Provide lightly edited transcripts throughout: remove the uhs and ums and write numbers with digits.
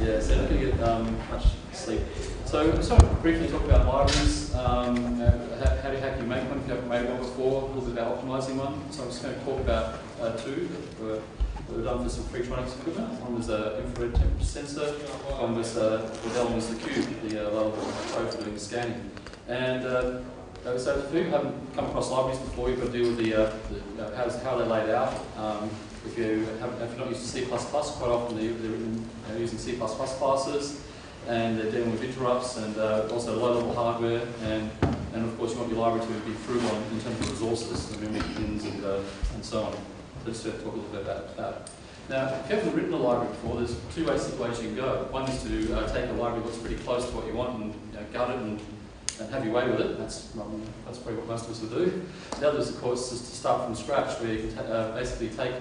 Yeah, so not going to get much sleep. So I'm just going to briefly talk about libraries, how can you make one if you haven't made one before, a little bit about optimizing one. So I'm just going to talk about two that were done for some Freetronics equipment. One was an infrared temperature sensor, one was the other was the cube, the lower probe for doing scanning. And so if you haven't come across libraries before, you've got to deal with how they're laid out. If you're not used to C++, quite often they're written using C++ classes, and they're dealing with interrupts and also low-level hardware, and of course you want your library to be frugal in terms of resources, the memory pins and so on. So just to talk a little bit about that. Now, if you haven't written a library before, there's two basic ways you can go. One is to take a library that's pretty close to what you want and gut it and have your way with it. That's probably what most of us will do. The other, of course, is to start from scratch, where you can basically take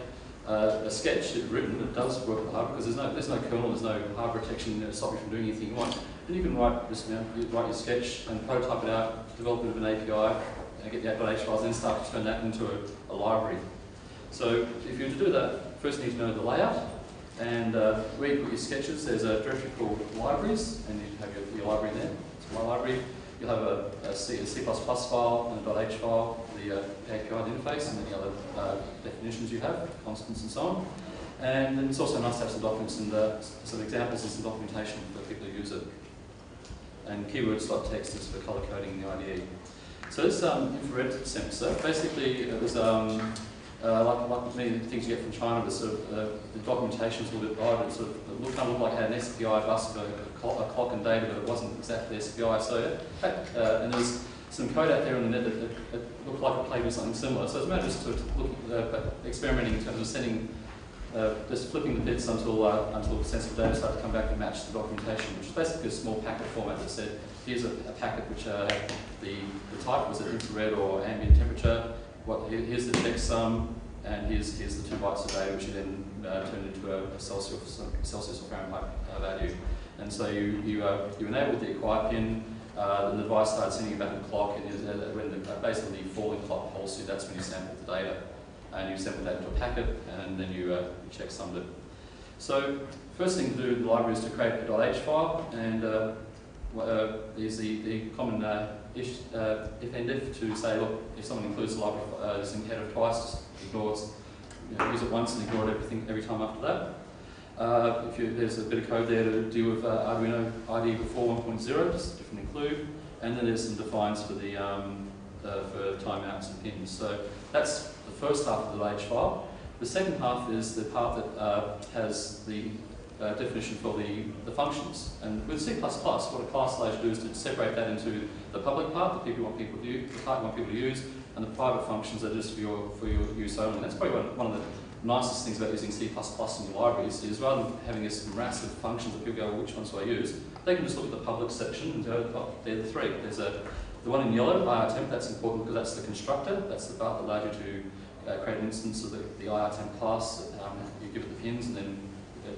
a sketch you've written that does work with the hardware, because there's no kernel, there's no hardware protection to stop you from doing anything you want. And you can write your sketch and prototype it out, develop a bit of an API, get the .h files, and then start to turn that into a library. So if you're to do that, first you need to know the layout. And where you put your sketches, there's a directory called libraries, and you have your library there. It's my library. You'll have a C++ file and a .h file, the API interface, and any other definitions you have, constants and so on. And then it's also nice to have some documents and some examples and some documentation for people who use it. And keywords.txt is for color coding the IDE. So this infrared sensor, basically it was like many things you get from China, the documentation is a little bit odd. It kind of looked like it had an SPI bus for a clock and data, but it wasn't exactly SPI. So and there's some code out there on the net that looked like it played with something similar. So it's a matter of just experimenting in terms of sending, just flipping the bits until the sensitive data started to come back and match the documentation, which is basically a small packet format that said, here's a packet which the type was at infrared or ambient temperature. Here's the checksum, and here's the 2 bytes of data, which you then turn into a Celsius or Fahrenheit value. And so you enabled the acquire pin, then the device started sending you back a clock, and when basically the falling clock pulse you, that's when you sample the data. And you sample that into a packet, and then you checksummed it. So first thing to do in the library is to create a .h file, and there's the common if and if to say, look, if someone includes the library this header twice, use it once and ignore it every time after that. There's a bit of code there to deal with Arduino IDE before 1.0, just different include, and then there's some defines for the for timeouts and pins. So that's the first half of the .h file. The second half is the part that has the definition for the functions. And with C++, what a class allows you to do is to separate that into the public part, the part you want people to use, and the private functions are just for your use only. And that's probably one of the nicest things about using C++ in your libraries is rather than having this massive functions that people go, well, which ones do I use? They can just look at the public section and go, oh, they're the three. There's the one in yellow, IRTemp, that's important because that's the constructor. That's the part that allows you to create an instance of the IRTemp class. You give it the pins, and then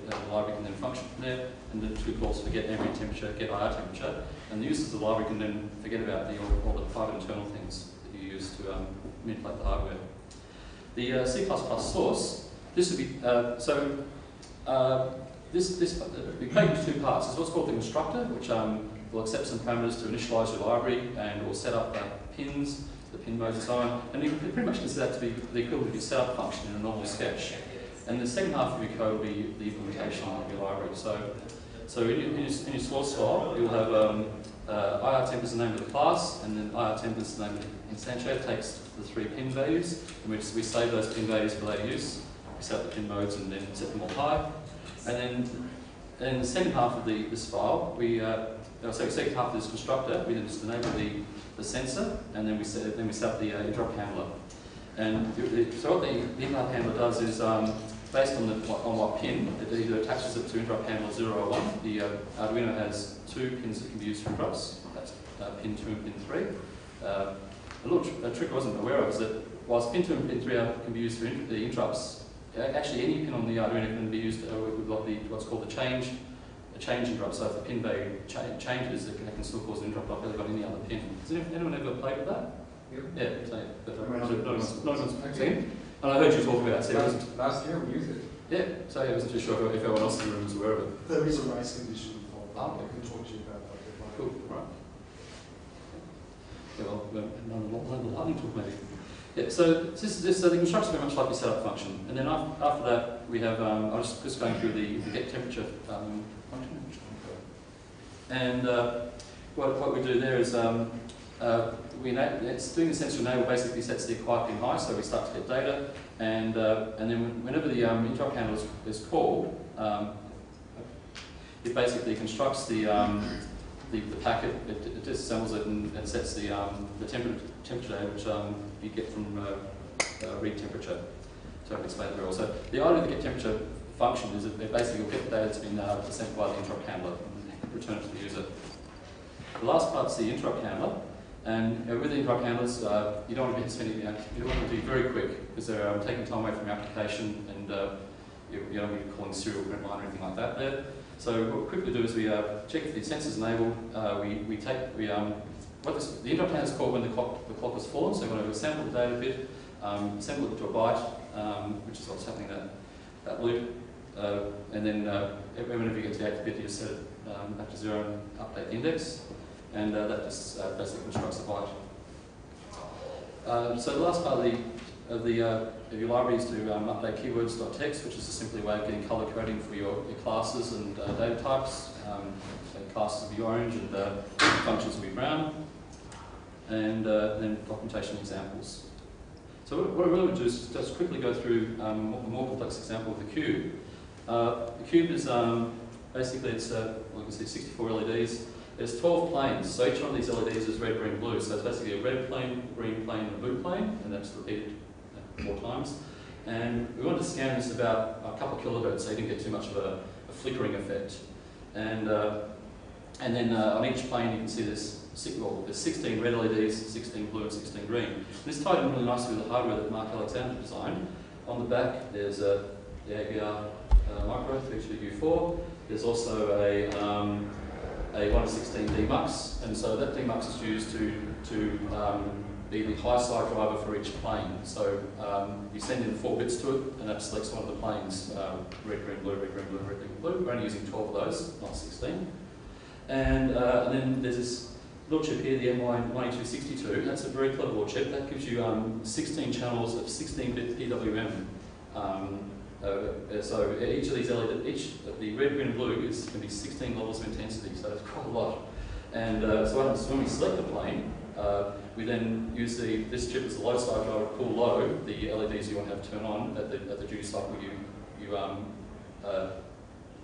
the library can then function from there. And the 2 calls for get ambient temperature, get IR temperature. And the users of the library can then forget about all the private internal things that you use to manipulate the hardware. The C++ source, this would be, we break into 2 parts. There's what's called the constructor, which will accept some parameters to initialize your library, and will set up pins, the pin modes and so on. And you can pretty much consider that to be the equivalent of your setup function in a normal sketch. And the second half of your code will be the implementation of your library. So in your source file, you'll have IRTemp is the name of the class, and then IRTemp is the name of the instantiator. Takes the 3 pin values, and we save those pin values for later use. We set up the pin modes and then set them all high. And then in the second half of this file, second half of this constructor, we then just enable the sensor, and then we set up the interrupt handler. And so what the interrupt handler does is, based on what pin, it either attaches it to interrupt handler 0 or 1. The Arduino has 2 pins that can be used for interrupts. That's pin 2 and pin 3. A trick I wasn't aware of is that whilst pin 2 and pin 3 can be used for the interrupts, actually any pin on the Arduino can be used with what's called a change interrupt. So if the pin value changes, it can still cause an interrupt like they've got any other pin. Has anyone ever played with that? Yeah, but not everyone's seen. And I heard you talk about it. Last year we used it. Yeah, so I wasn't too sure if everyone else in the room was aware of it. The there is a race condition involved. Oh, I can talk to you about that. Cool, right. Yeah, well, another lightning talk maybe. Yeah, so the construct's very much like your setup function, and then after that we have I'm just going through the get temperature function, and what we do there is it's doing the sensor enable basically sets the acquire pin high, so we start to get data, and then whenever the interrupt handler is called, it basically constructs the packet, it disassembles it and sets the temperature data, which you get from read temperature. So I can explain it very well. So the idea of the get temperature function is that basically you'll get the data that's been sent by the interrupt handler and return it to the user. The last part is the interrupt handler, and with the interrupt handlers, you don't want to be spending, you want them to be very quick because they're taking time away from your application, and you don't want to be calling serial print line or anything like that there. So what we quickly do is we check if the sensor's enabled. The interrupt handler is called when the clock has fallen. So we're going to sample the data bit, assemble it to a byte, which is what's happening in that loop, and then whenever you get to the active bit, you set it back to 0 and update the index, and that just basically constructs a byte. So the last part of your library is to update keywords.text, which is simply a way of getting color coding for your classes and data types. So classes will be orange and functions will be brown, and then documentation examples. So what I really want to do is just quickly go through a more complex example of the cube. The cube is basically you can see 64 LEDs. There's 12 planes, so each one of these LEDs is red, green, blue. So it's basically a red plane, green plane, and a blue plane, and that's repeated 4 times. And we wanted to scan this about a couple of kilohertz, so you didn't get too much of a flickering effect. And then on each plane you can see there's 16 red LEDs, 16 blue, and 16 green. And this tied in really nicely with the hardware that Mark Alexander designed. On the back there's the AVR micro 32U4. There's also a 116 demux, and so that demux is used to be the high side driver for each plane. So you send in 4 bits to it, and that selects one of the planes, red, green, blue, red, green, blue, red, green, blue. We're only using 12 of those, not 16. And then there's this little chip here, the MY9262. That's a very clever little chip. That gives you 16 channels of 16-bit PWM. So each of these the red, green, and blue can be 16 levels of intensity, so that's quite a lot. And so what happens is when we select the plane, we then use this chip as the low side driver to pull low the LEDs you want to have turn on at the duty cycle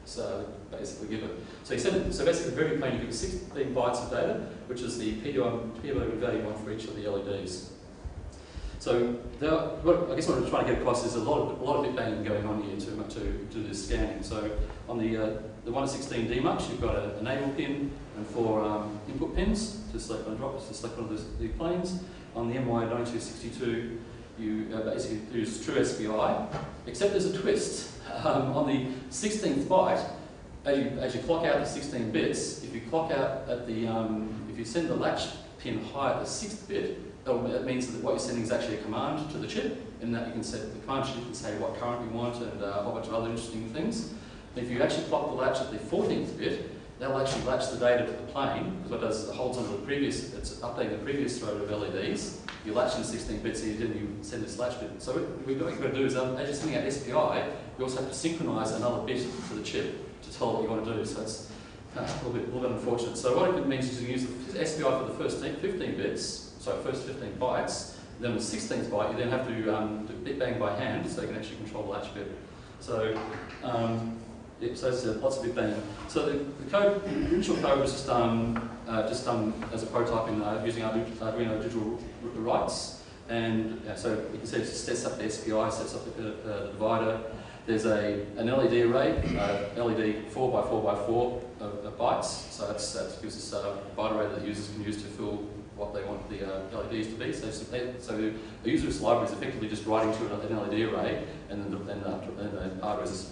so basically give it. So basically for every plane you give it 16 bytes of data, which is the PWM value you want for each of the LEDs. So I guess what I'm trying to get across is a lot of bit banging going on here to do this scanning. So on the 116 demux, you've got an enable pin and 4 input pins to select one of the planes. On the MY9262, you basically use true SPI, except there's a twist. On the 16th byte, as you clock out the 16 bits, if you clock out at the if you send the latch pin high at the 6th bit, that means that what you're sending is actually a command to the chip, and that you can set the command chip, you can say what current you want and a whole bunch of other interesting things. And if you actually clock the latch at the 14th bit, that'll actually latch the data to the plane, because what it does is it holds onto the previous, it's updating the previous throw of LEDs. You latch in 16 bits and you send this latch bit. So what you've got to do is, as you're sending out SPI, you also have to synchronize another bit to the chip to tell what you want to do. So it's a little bit unfortunate. So what it means is you use the SPI for the first 15 bits, so first 15 bytes, then the 16th byte you then have to do bit bang by hand so you can actually control the latch bit. So so there's lots of bit banging. So the code, the initial code was just done as a prototype in using Arduino digital writes, and so you can see it sets up the SPI, sets up the divider. There's an LED array, LED 4x4x4 of bytes. So that gives us a byte array that the users can use to fill what they want the LEDs to be. So the user's library is effectively just writing to an LED array, and then the hardware is,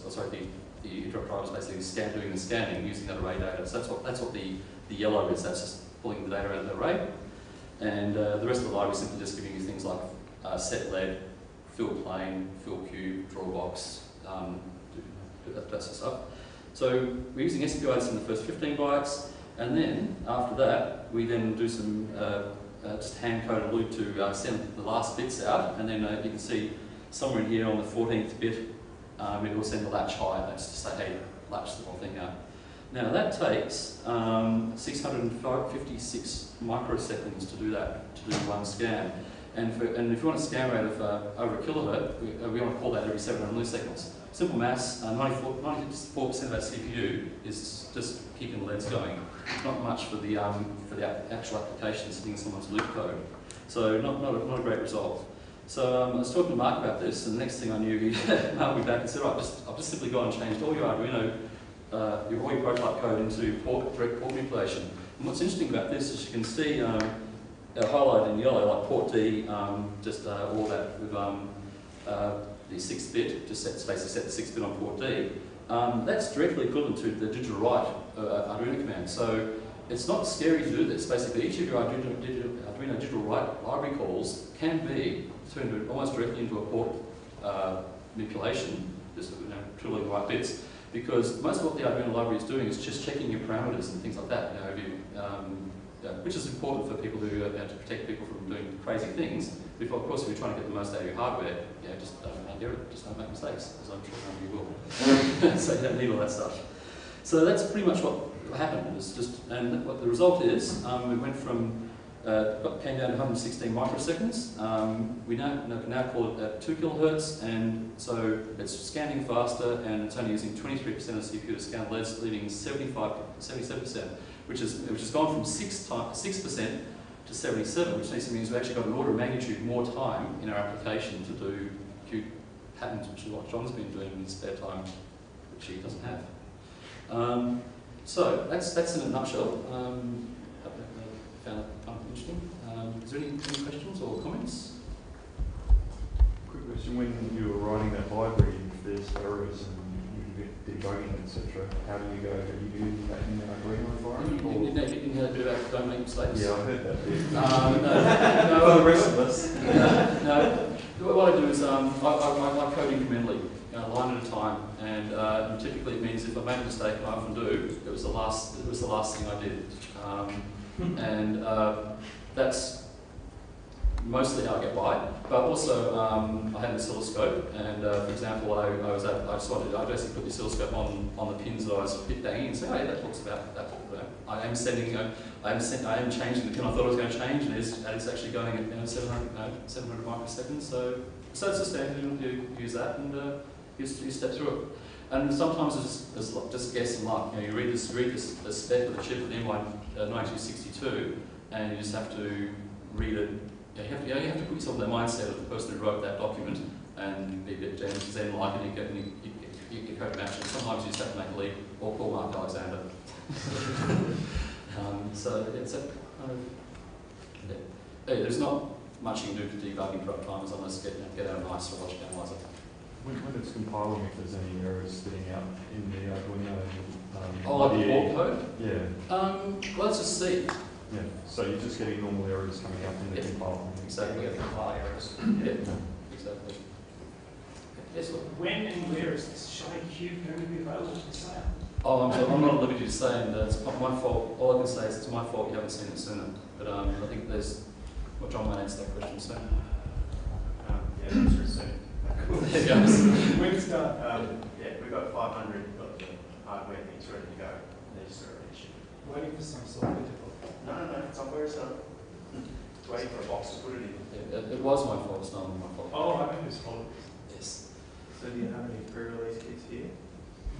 the interrupt driver is basically doing the scanning using that array data. So that's what the yellow is. That's just pulling the data out of the array, and the rest of the library is simply just giving you things like set LED, fill plane, fill cube, draw box, do that sort of stuff. So we're using SPIs in the first 15 bytes, and then after that, we then do some just hand-coded loop to send the last bits out, and then you can see somewhere in here on the 14th bit, it will send the latch high, and that's to say, hey, latch the whole thing out. Now that takes 656 microseconds to do that, to do one scan. And if you want a scan rate of over a kilohertz, we want to call that every 700 milliseconds. Simple maths, 94% of that CPU is just keeping the LEDs going. Not much for the actual application sitting in someone's loop code. So not a great result. So I was talking to Mark about this, and the next thing I knew, he emailed me back and said, right, I've just simply gone and changed all your Arduino, all your prototype code into direct port manipulation. And what's interesting about this is you can see highlighted in yellow, like port D, all that with the 6th bit, just basically set the 6th bit on port D. That's directly equivalent to the digital write Arduino command. So it's not scary to do this. Basically, each of your Arduino digital write library calls can be turned almost directly into a port manipulation, just twiddling the right bits. Because most of what the Arduino library is doing is just checking your parameters and things like that. Which is important for people who to protect people from doing crazy things. But of course, if you're trying to get the most out of your hardware, just don't just don't make mistakes, as I'm sure you will. So you don't need all that stuff. So that's pretty much what happened. It's just, and what the result is, we went from came down to 116 microseconds. We now call it at 2 kilohertz, and so it's scanning faster, and it's only using 23% of the CPU to scan LEDs, leaving 77%. Which has gone from 6% to 77, which means we've actually got an order of magnitude more time in our application to do cute patterns, which is what John's been doing in his spare time, which he doesn't have. So that's in a nutshell. I found it kind of interesting. Is there any questions or comments? Quick question: when you were writing that library, if there's errors and debugging, etc., how do you go? Are you doing that in an Arduino environment? You know a bit about don't make mistakes? Yeah, I heard that bit. No, for the rest of us. No. What I do is I code incrementally, line at a time, and typically it means if I make a mistake, and I often do, it was the last thing I did, and that's mostly how I get by. But also, I had an oscilloscope, and for example, I basically put the oscilloscope on the pins that I was banging and say, oh yeah, that talks about that. I am changing the pin I thought I was going to change, and it's actually going at 700 microseconds. So it's a standard. You use that, and you step through it. And sometimes it's just guess and luck. You read this spec of the chip of the MY9262, and you just have to read it. You have to put yourself in the mindset of the person who wrote that document and be a bit zen-like, and you get code matching. Sometimes you just have to make a leap, or call Mark Alexander. So it's a kind of there's not much you can do for debugging for uptimers unless you get out a nice logic analyzer. When it's compiling, if there's any errors sitting out in the Arduino, like the port code? Yeah. Well, let's just see. Yeah, so you're just getting normal errors coming up in the compile. Exactly. We get compile errors. Yeah, exactly. Yes, look. When and where is this shiny cube going to be available for sale? Oh, I'm not at liberty to say, and it's not my fault. All I can say is it's my fault you haven't seen it sooner. But I think there's. Well, John might answer that question soon. Yeah, answer it soon. There you go. When to start? Yeah, we've got 500, we've got the hardware things ready to go. They're just already shipping. Waiting for some software to pop. No, software is done. Waiting for a box to put it in. Yeah, it was my fault, it's not my fault. Oh, I know whose fault it Yes. So do you have any pre-release kits here?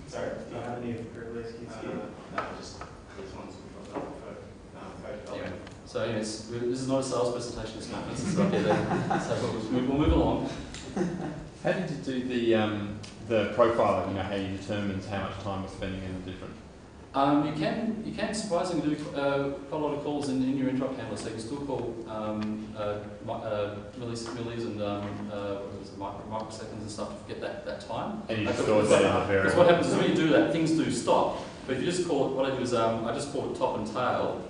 Sorry? Do you have any pre-release kits here? No, just these ones we've got for code development. So yes, this is not a sales presentation, it's not. This is so we'll move along. How did you do the profiling? You know, how you determine how much time we're spending in the different. You can surprisingly do quite a lot of calls in your interrupt handler, so you can still call millis and microseconds and stuff to get that time. And you store that in the variable. Because what happens is when you do that, things do stop. But if you just call it, what I do is I just call it top and tail,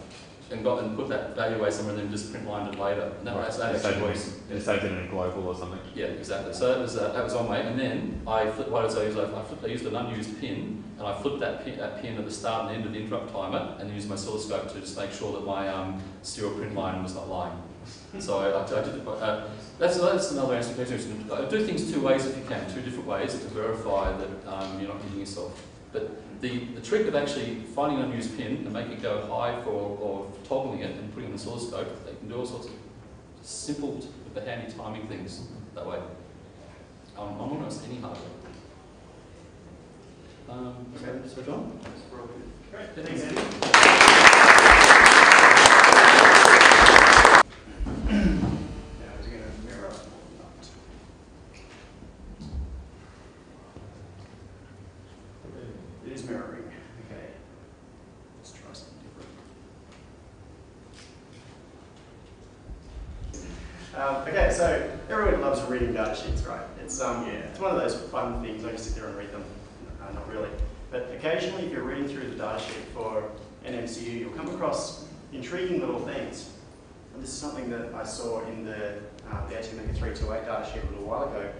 and put that value away somewhere and then just print lined it later. And that, Right. that actually was. You saved it in a global or something. Yeah, exactly. So that was on way, and then I flipped. What did I use? I used an unused pin, and I flipped that pin at the start and end of the interrupt timer, and used my oscilloscope to just make sure that my serial print line was not lying. So I did. That's another answer to the question. Do things two ways if you can, two different ways to verify that you're not hitting yourself. But the trick of actually finding an unused pin and making it go high or toggling it and putting it on the oscilloscope, they can do all sorts of simple but handy timing things that way. I'm not going to any hardware. Okay, so John? Great, Thanks, Andy. Now, is it going to mirror or not? It is mirroring. Okay. Let's try something different. Okay, so everyone loves reading data sheets, right? It's it's one of those fun things. I just sit there and read them. Not really, but occasionally, if you're reading through the data sheet for an MCU, you'll come across intriguing little things. And this is something that I saw in the ATmega328 data sheet a little while ago.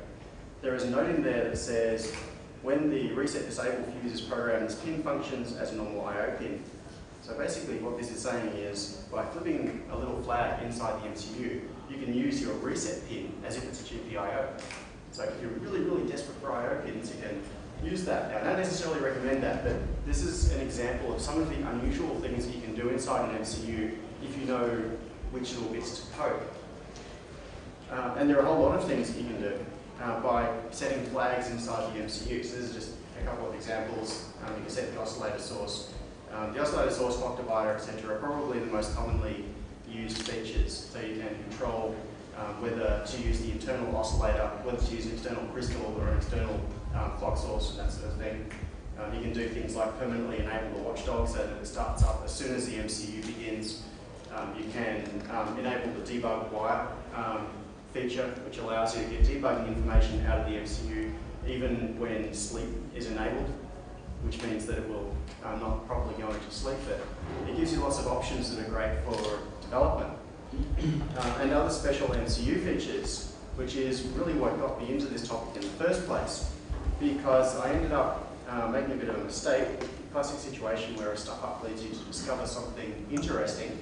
There is a note in there that says, when the reset disable fuse is programmed as pin functions as a normal I/O pin. So basically what this is saying is, by flipping a little flag inside the MCU, you can use your reset pin as if it's a GPIO. So if you're really, really desperate for I/O pins, you can use that. Now, I don't necessarily recommend that, but this is an example of some of the unusual things that you can do inside an MCU if you know which little bits to poke. And there are a whole lot of things that you can do by setting flags inside the MCU. So this is just a couple of examples. You can set the oscillator source. The oscillator source, clock divider, etc. are probably the most commonly used features. So you can control whether to use the internal oscillator, whether to use an external crystal or an external clock source and that sort of thing. You can do things like permanently enable the watchdog so that it starts up as soon as the MCU begins. You can enable the debug wire feature, which allows you to get debugging information out of the MCU even when sleep is enabled, which means that it will not properly go into sleep. But it gives you lots of options that are great for development. And other special MCU features, which is really what got me into this topic in the first place, because I ended up making a bit of a mistake, classic situation where a stuff up leads you to discover something interesting.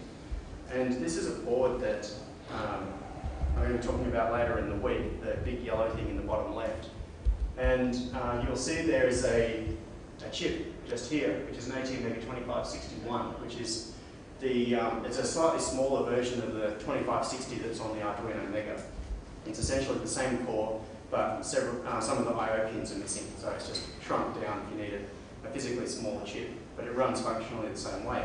And this is a board that I'm going to be talking about later in the week, the big yellow thing in the bottom left. And you'll see there is a chip just here, which is an ATmega2561, which is it's a slightly smaller version of the 2560 that's on the Arduino Mega. It's essentially the same core, but some of the I/O pins are missing, so it's just shrunk down if you need a physically smaller chip, but it runs functionally the same way.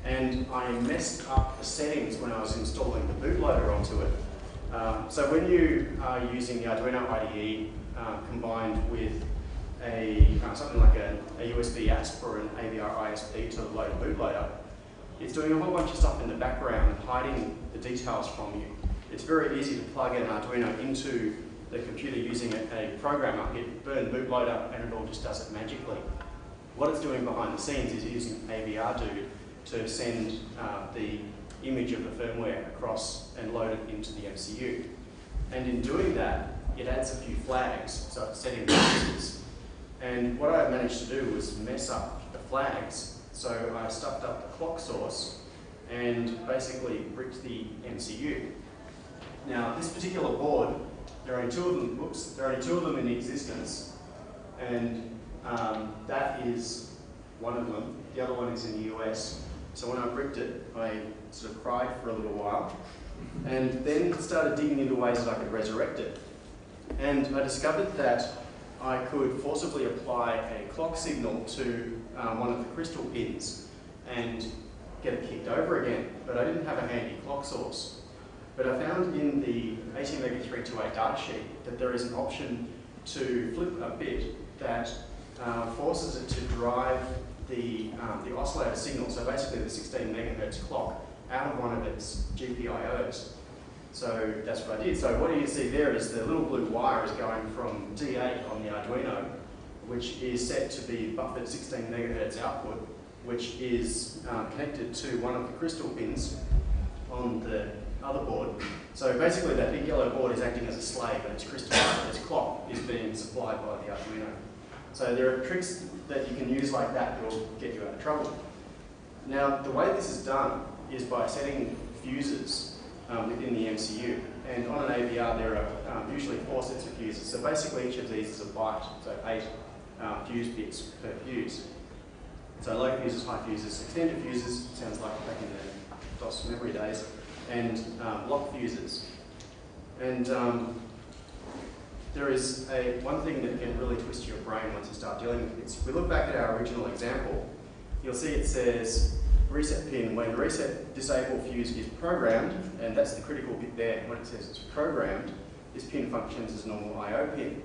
And I messed up the settings when I was installing the bootloader onto it. So when you are using the Arduino IDE combined with something like a USB ASP or an AVR ISP to load a bootloader, it's doing a whole bunch of stuff in the background, hiding the details from you. It's very easy to plug an Arduino into the computer using a programmer, hit burn bootloader, and it all just does it magically. What it's doing behind the scenes is using AVRDude to send the image of the firmware across and load it into the MCU. And in doing that, it adds a few flags, so it's setting boxes. And what I managed to do was mess up the flags. So I stuffed up the clock source and basically bricked the MCU. Now, this particular board, there are only two of them. Oops, there are only two of them in existence, and that is one of them. The other one is in the US. So when I bricked it, I sort of cried for a little while, and then started digging into ways that I could resurrect it. And I discovered that I could forcibly apply a clock signal to one of the crystal pins and get it kicked over again, but I didn't have a handy clock source. But I found in the ATmega328 datasheet that there is an option to flip a bit that forces it to drive the oscillator signal, so basically the 16 megahertz clock, out of one of its GPIOs. So that's what I did. So what you see there is the little blue wire is going from D8 on the Arduino, which is set to be buffered 16 megahertz output, which is connected to one of the crystal pins on the other board. So basically that big yellow board is acting as a slave, and its crystal, its clock is being supplied by the Arduino. So there are tricks that you can use like that that will get you out of trouble. Now, the way this is done is by setting fuses within the MCU. And on an AVR, there are usually 4 sets of fuses. So basically, each of these is a byte, so 8 fuse bits per fuse. So low fuses, high fuses, extended fuses, sounds like back in the DOS memory days, and lock fuses. And there is one thing that can really twist your brain once you start dealing with this. If we look back at our original example, you'll see it says reset pin. When reset disable fuse is programmed, and that's the critical bit there, when it says it's programmed, this pin functions as a normal I/O pin.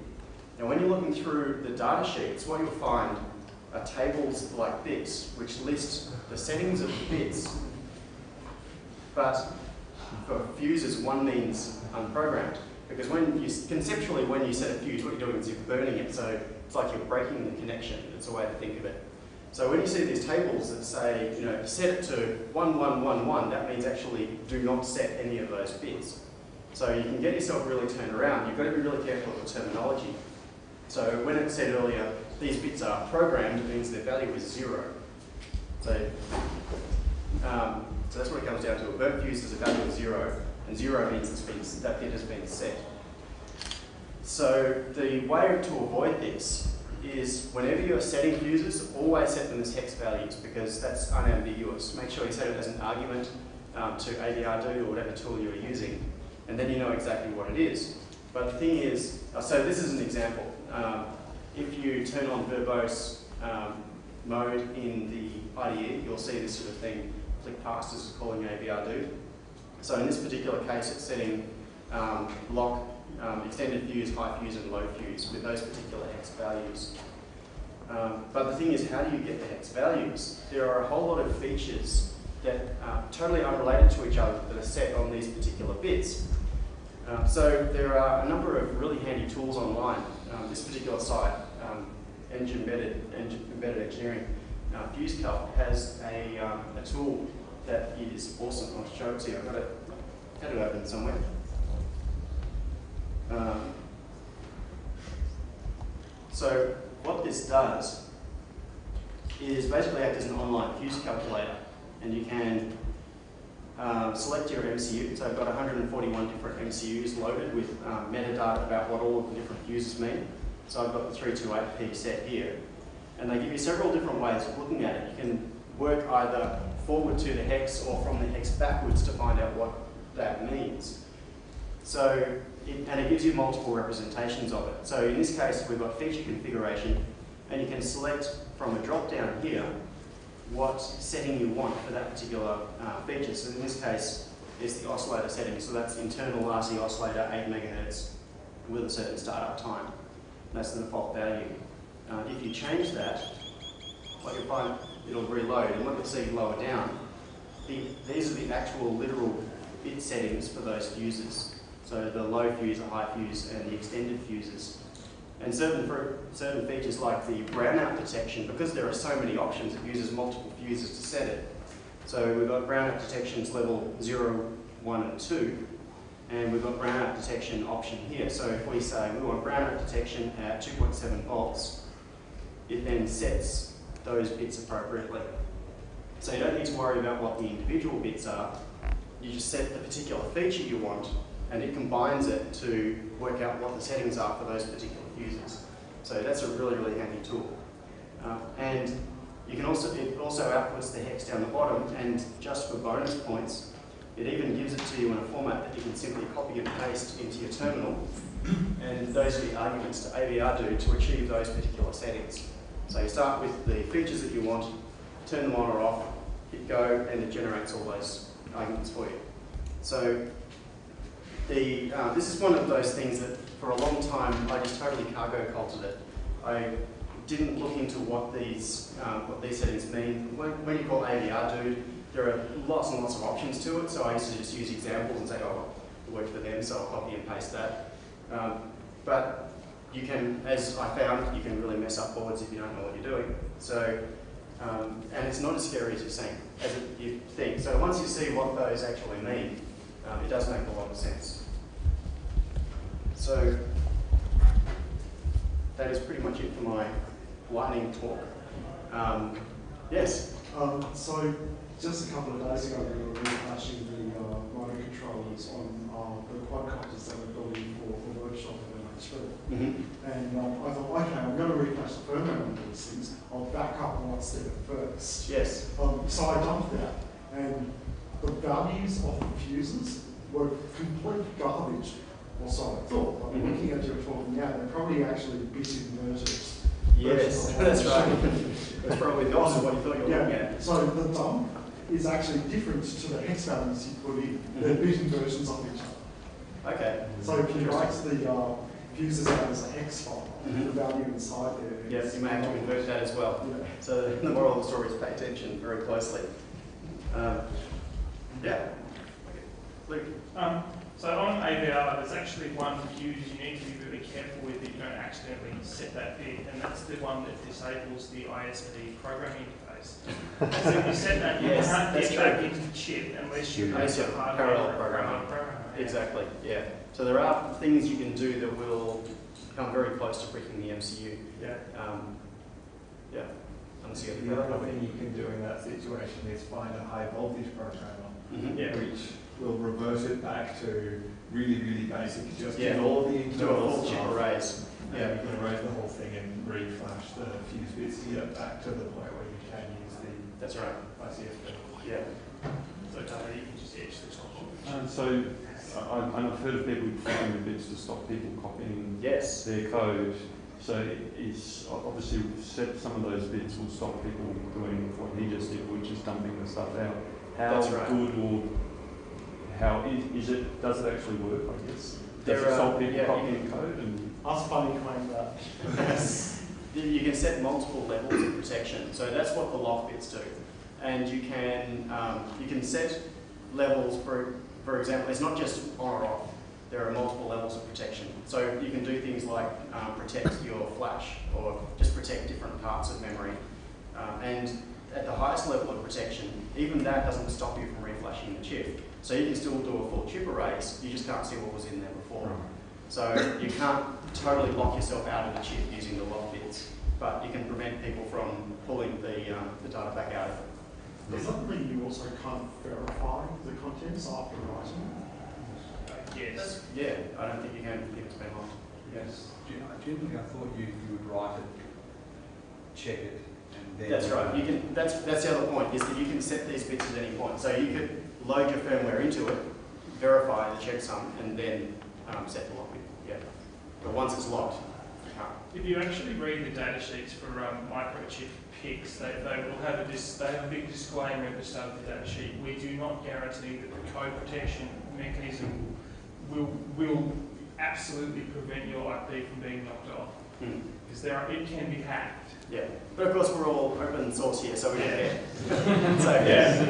Now when you're looking through the data sheets, what you'll find are tables like this, which list the settings of the bits, but for fuses, one means unprogrammed. Because conceptually, when you set a fuse, what you're doing is you're burning it, so it's like you're breaking the connection. It's a way to think of it. So when you see these tables that say, set it to 1111, that means actually do not set any of those bits. So you can get yourself really turned around. You've got to be really careful of the terminology. So when it said earlier, these bits are programmed, it means their value is 0. So that's what it comes down to. A burnt fuse is a value of 0, and 0 means that bit has been set. So the way to avoid this is whenever you're setting fuses, always set them as hex values, because that's unambiguous. Make sure you set it as an argument to AVRdo or whatever tool you're using, and then you know exactly what it is. But the thing is, so this is an example. If you turn on verbose mode in the IDE, you'll see this sort of thing click past as calling AVRdo. So in this particular case, it's setting lock, extended fuse, high fuse, and low fuse with those particular hex values. But the thing is, how do you get the hex values? There are a whole lot of features that are totally unrelated to each other that are set on these particular bits. So there are a number of really handy tools online. This particular site, Embedded Engineering, FuseCalc, has a tool that is awesome. I'll show it to you. I've got it, had it open somewhere. So what this does is basically act as an online fuse calculator, and you can select your MCU. So I've got 141 different MCUs loaded with metadata about what all of the different fuses mean. So I've got the 328P set here, and they give you several different ways of looking at it. You can work either forward to the hex or from the hex backwards to find out what that means. So, it gives you multiple representations of it. So in this case, we've got feature configuration, and you can select from a drop down here what setting you want for that particular feature. So in this case, it's the oscillator setting. So that's internal RC oscillator, 8 MHz with a certain startup time. That's the default value. If you change that, what you'll find, it'll reload, and what you'll see lower down, these are the actual literal bit settings for those fuses. So the low fuse, the high fuse, and the extended fuses. And certain features like the brownout detection, because there are so many options, it uses multiple fuses to set it. So we've got brownout detections level 0, 1, and 2, and we've got brownout detection option here. So if we say we want brownout detection at 2.7 volts, it then sets those bits appropriately. So you don't need to worry about what the individual bits are. You just set the particular feature you want, and it combines it to work out what the settings are for those particular fuses. So that's a really, really handy tool. And you can it also outputs the hex down the bottom, and just for bonus points, it even gives it to you in a format that you can simply copy and paste into your terminal, and those are the arguments to AVRdo to achieve those particular settings. So you start with the features that you want, turn them on or off, hit go, and it generates all those arguments for you. So this is one of those things that for a long time I just totally cargo cultured it. I didn't look into what these settings mean. When you call AVRdo, there are lots and lots of options to it, so I used to just use examples and say, oh, it worked for them, so I'll copy and paste that. But you can, as I found, you can really mess up boards if you don't know what you're doing. So And it's not as scary as you think. So once you see what those actually mean, it does make a lot of sense. So that is pretty much it for my lightning talk. Yes? So just a couple of days ago, we were reflashing the microcontrollers on the quadcopters that we're building for workshop at MHP. Mm-hmm. And I thought, okay, I'm going to reflash the firmware on these things. I'll back up one step first. Yes. So I dumped that, and the values of the fuses were complete garbage, or so I thought. Like, Mhm. looking at you talking now, they're probably actually bit inverters. Yes, that's right. That's probably the opposite of what you thought you were looking at. So the dump is actually different to the hex values you put in. They're bit inversions of each other. Okay. So if you write the fuses out as a hex file, Mhm. the value inside there. Yes, you may have to invert that as well. Yeah. So the moral of the story is pay attention very closely. Yeah. Okay. Luke. So on AVR, there's actually one fuse you need to be really careful with that you don't accidentally set that bit, and that's the one that disables the ISP programming interface. So if you set that, you Yes, can't that's get back true. into the chip unless you Unless have you the have hardware parallel for programming. yeah. Exactly, yeah. So there are things you can do that will come very close to bricking the MCU. Yeah. Yeah. Unless you have The other thing you can do in that situation is find a high voltage programmer, Yeah. which will reverse it back to really, really basic. Just Yeah. do all the Do a internal full chip stuff. arrays. Yeah, Yeah. you can erase the whole thing and reflash the fuse bits to get it back to the point where you can use the That's right. ICFP. Yeah. So you can just etch this one. So I've heard of people finding the bits to stop people copying Yes. their code. So it's obviously set some of those bits will stop people doing what he just did, which is dumping the stuff out. How That's right. good or how is it? Does it actually work? I guess. Does There it stop are- people yeah, copying code? And Us funny claim that. You can set multiple levels of protection. So that's what the lock bits do. And you can set levels for example, it's not just on or off. There are multiple levels of protection. So you can do things like protect your flash or just protect different parts of memory. And at the highest level of protection, even that doesn't stop you from reflashing the chip. So you can still do a full chip erase, you just can't see what was in there before. So you can't totally lock yourself out of the chip using the lock bits, but you can prevent people from pulling the data back out of it. Does that mean you also can't verify the contents after writing? Yes. Yeah, I don't think you can if it's been locked. Yes, generally I thought you would write it, check it, and then... That's right. You can. That's the other point, is that you can set these bits at any point. So you could load your firmware into it, verify the checksum, and then set the lock bit. Yeah. But once it's locked, you can't. If you actually read the data sheets for microchip picks, they will have they have a big disclaimer at the start of the data sheet. We do not guarantee that the code protection mechanism will absolutely prevent your IP from being knocked off, because it can be hacked. Yeah. But of course we're all open source here, so we don't care. So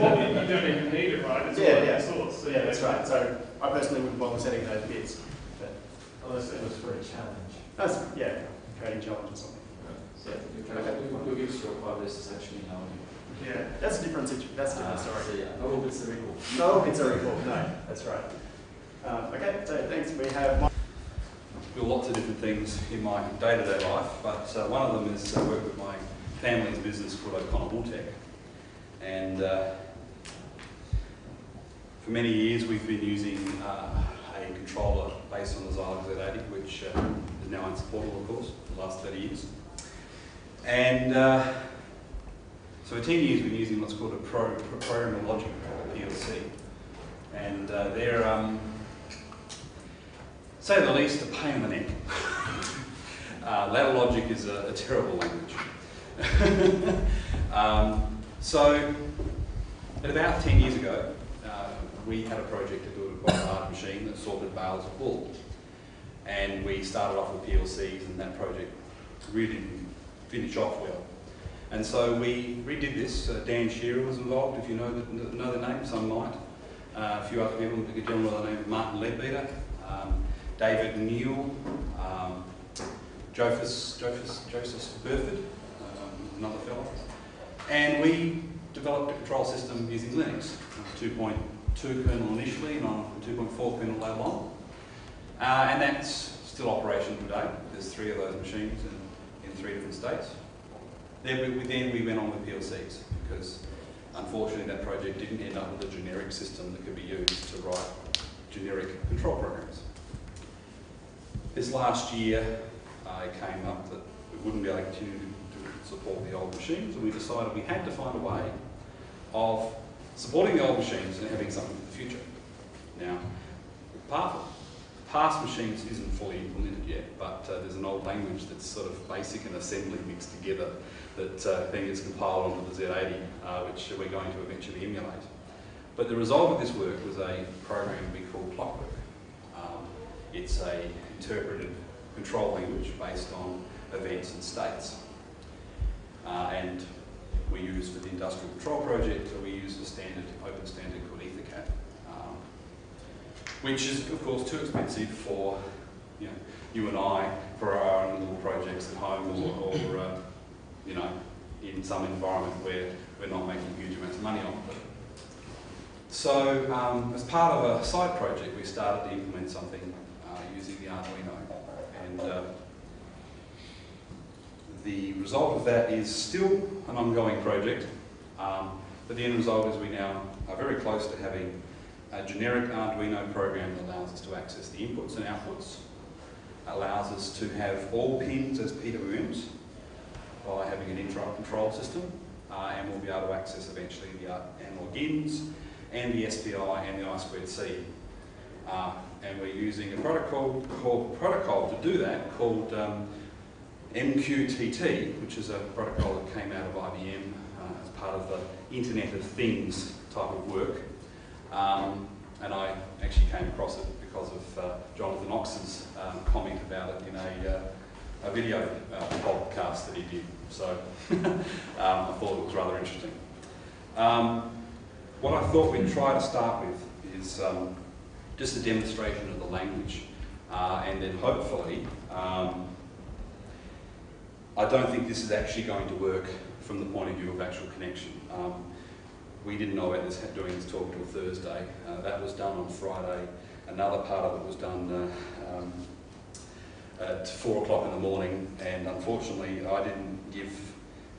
Well, you don't even need it, right? It's all open source. So yeah, that's right. So I personally wouldn't bother setting those bits. But Unless it was for a challenge. that's coding challenge or something. You'll give us your code list is actually known. Yeah. That's a different situation. That's a different story. So yeah, not all bits are equal. No, it's a recall. No, that's right. Okay, so thanks. We have. Do lots of different things in my day-to-day life, but one of them is I work with my family's business called O'Connor Wooltech. And for many years we've been using a controller based on the Zylox Z80, which is now unsupportable, of course, for the last 30 years. And so for 10 years we've been using what's called a programmable logic, PLC. And they're say the least, a pain in the neck. Ladder logic is a terrible language. So, at about 10 years ago, we had a project to do quite a large machine that sorted bales of wool. And we started off with PLCs, and that project really didn't finish off well. And so we redid this. Dan Shearer was involved, if you know the name, some might. A few other people, a gentleman by the name of Martin Leadbeater. David Neal, Joseph Burford, another fellow. And we developed a control system using Linux, 2.2 kernel initially and on 2.4 kernel later on. And that's still operational today. There's 3 of those machines in 3 different states. Then we went on with PLCs because unfortunately that project didn't end up with a generic system that could be used to write generic control programs. This last year it came up that we wouldn't be able to continue to support the old machines, and we decided we had to find a way of supporting the old machines and having something for the future. Now, past machines isn't fully implemented yet, but there's an old language that's sort of basic and assembly mixed together that then gets compiled onto the Z80, which we're going to eventually emulate. But the result of this work was a program we call Clockwork. It's a interpreted control language based on events and states. And we use for the industrial control project, so we use a standard, open standard called EtherCAT, which is of course too expensive for you and I for our own little projects at home or in some environment where we're not making huge amounts of money on it. So as part of a side project, we started to implement something using the Arduino, and the result of that is still an ongoing project, but the end result is we now are very close to having a generic Arduino program that allows us to access the inputs and outputs, allows us to have all pins as PWMs by having an interrupt control system, and we'll be able to access eventually the analog ins and the SPI and the I2C. And we're using a protocol to do that called MQTT, which is a protocol that came out of IBM as part of the Internet of Things type of work. And I actually came across it because of Jonathan Ox's comment about it in a video podcast that he did. So I thought it was rather interesting. What I thought we'd try to start with is just a demonstration of the language, and then hopefully, I don't think this is actually going to work from the point of view of actual connection. We didn't know about this, doing this talk until Thursday. That was done on Friday. Another part of it was done at 4 o'clock in the morning, and unfortunately I didn't give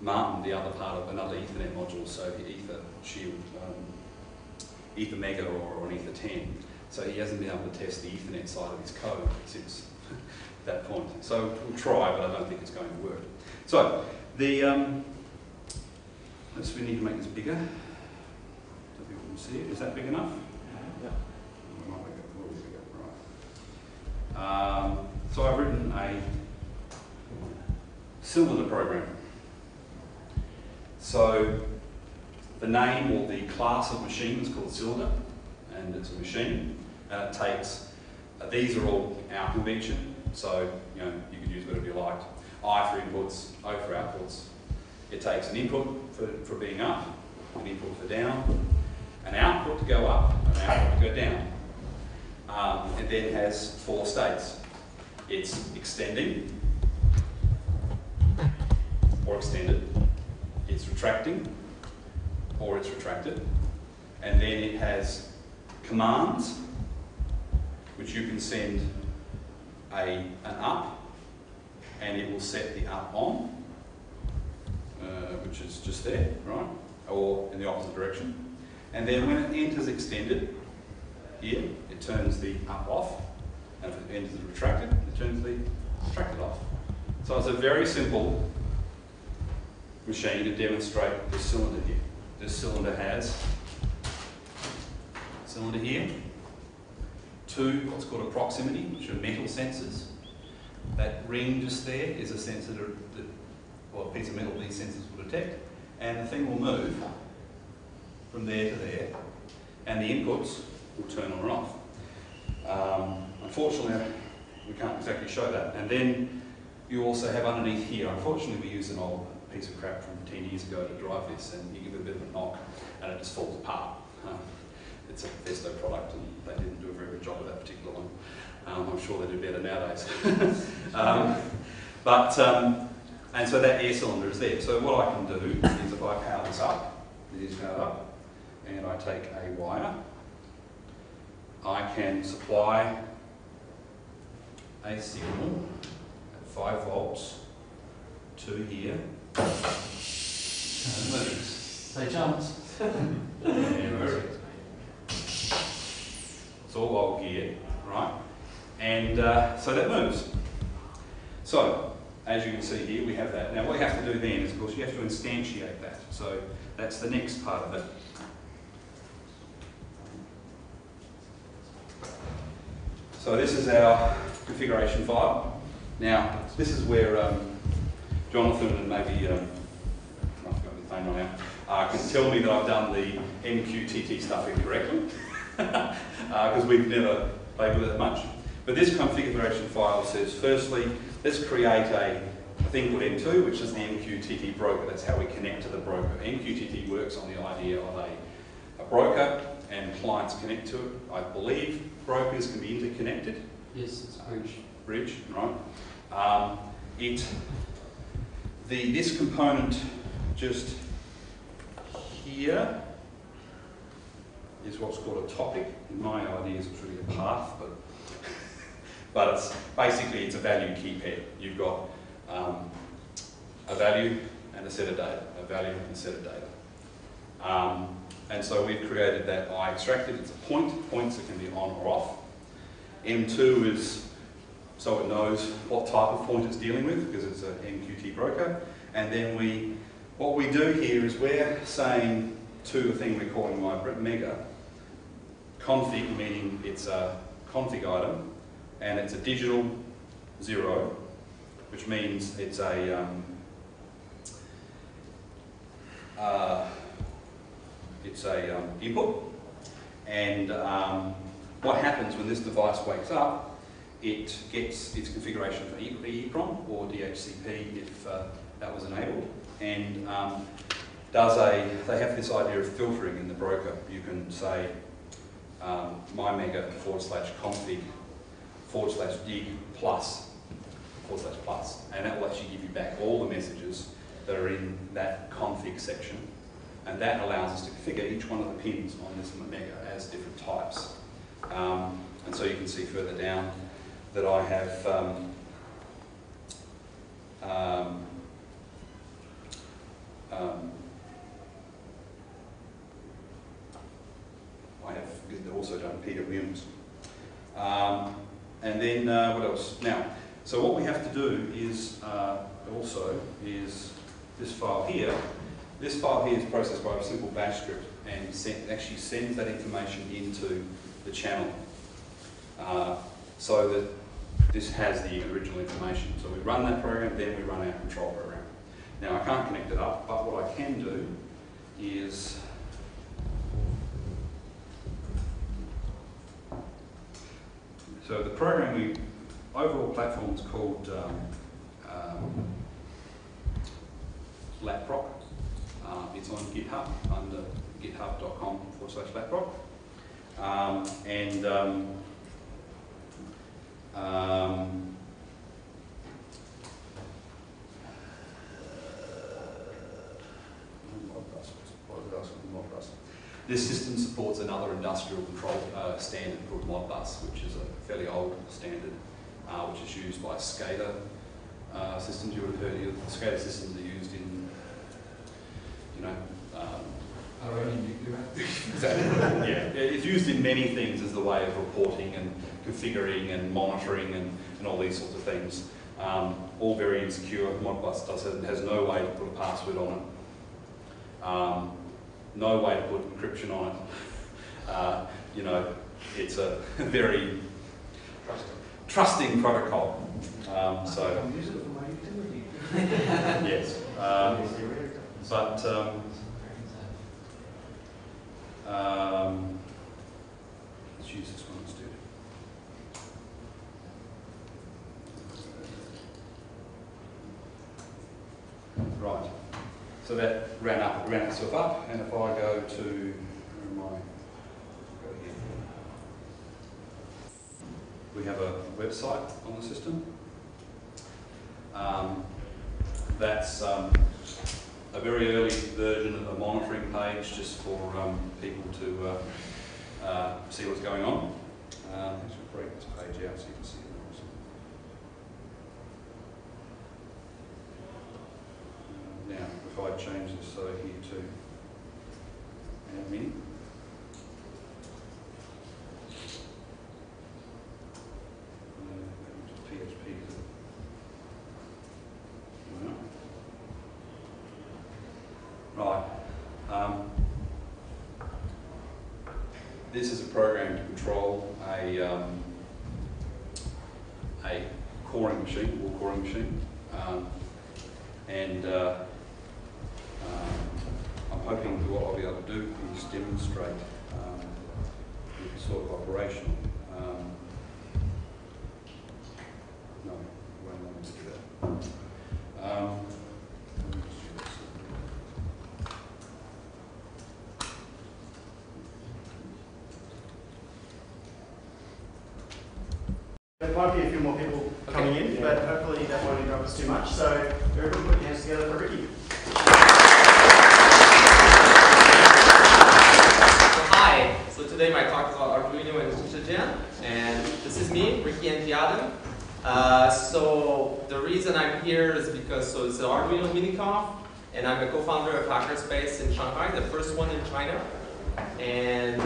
Martin the other part of another Ethernet module, so the Ether Shield, Ether Mega or an Ether 10. So he hasn't been able to test the Ethernet side of his code since that point. So we'll try, but I don't think it's going to work. So the we need to make this bigger so people can see it. Is that big enough? Yeah. We might make it a little bigger. Right. So I've written a cylinder program. So the name or the class of machine is called cylinder, and it's a machine. And it takes, these are all our convention, so you could use whatever you liked. I for inputs, O for outputs. It takes an input for being up, an input for down, an output to go up, an output to go down. It then has 4 states. It's extending, or extended. It's retracting, or it's retracted. And then it has commands, which you can send an up, and it will set the up on, which is just there, right? Or in the opposite direction. And then when it enters extended, here, it turns the up off, and if it enters the retracted, it turns the retracted off. So it's a very simple machine to demonstrate this cylinder here. This cylinder has cylinder here, 2 what's called a proximity, which are metal sensors. That ring just there is a sensor or a piece of metal these sensors will detect, and the thing will move from there to there, and the inputs will turn on and off. Unfortunately, we can't exactly show that. And then you also have underneath here, unfortunately we used an old piece of crap from 10 years ago to drive this, and you give it a bit of a knock and it just falls apart. It's a Festo product, and they didn't do a very good job with that particular one. I'm sure they do better nowadays. And so that air cylinder is there. So what I can do is if I power this up, it is powered up, and I take a wire, I can supply a signal at 5 volts to here. And it moves. Say jumps. It's all old gear, right? And so that moves. So, as you can see here, we have that. Now what you have to do then is, of course, you have to instantiate that. So that's the next part of it. So this is our configuration file. Now, this is where Jonathan and maybe, I've got his name right now, can tell me that I've done the MQTT stuff incorrectly, because we've never played with it much. But this configuration file says, firstly, let's create a thing called M2, which is the MQTT broker. That's how we connect to the broker. MQTT works on the idea of a broker, and clients connect to it. I believe brokers can be interconnected. Yes, it's a bridge. Bridge, right? This component just here is what's called a topic. In my ideas, it's really a path, but it's basically it's a value keypad. You've got a value and a set of data, a value and a set of data. And so we've created that I extracted. It's a point. Points that can be on or off. M2 is so it knows what type of point it's dealing with because it's an MQT broker. And then what we do here is we're saying to the thing we're calling my mega config, meaning it's a config item, and it's a digital 0, which means it's a input. And what happens when this device wakes up, it gets its configuration for EEPROM or DHCP if that was enabled, and they have this idea of filtering in the broker. You can say mymega/config /dig plus /plus, and that will actually give you back all the messages that are in that config section, and that allows us to configure each one of the pins on this mega as different types. And so you can see further down that I have also done PWMs. And then what else? Now, so what we have to do is this file here. This file here is processed by a simple bash script and actually sends that information into the channel so that this has the original information. So we run that program, then we run our control program. Now I can't connect it up, but what I can do is so the program overall platform is called Laproc. It's on GitHub under github.com/Laproc. This system supports another industrial control standard called Modbus, which is a fairly old standard, which is used by SCADA systems. You would have heard of SCADA systems are used in, exactly. Yeah, it's used in many things as the way of reporting and configuring and monitoring and all these sorts of things. All very insecure. Modbus has no way to put a password on it. No way to put encryption on it. It's a very trusting protocol. I'm using it for my utility. Yes. Let's use this one instead. Right. So that ran itself up, and if I go to, where am I? Go here. We have a website on the system. that's a very early version of a monitoring page just for people to see what's going on. Let's break this page out so you can see it. Now, if I change this here to add mini. PHP. Right. This is a program to control a coring machine, wool coring machine, and I'm hoping what I'll be able to do is demonstrate the sort of operational. No, I won't let me do that. There might be a few more people coming in, but hopefully that won't interrupt us too much. So everybody put your hands together for Ricky. Hi, so today my talk is about Arduino and Shenzhen, and this is me, Ricky Antiadam. So the reason I'm here is because it's an Arduino Miniconf, and I'm a co-founder of Hackerspace in Shanghai, the first one in China. And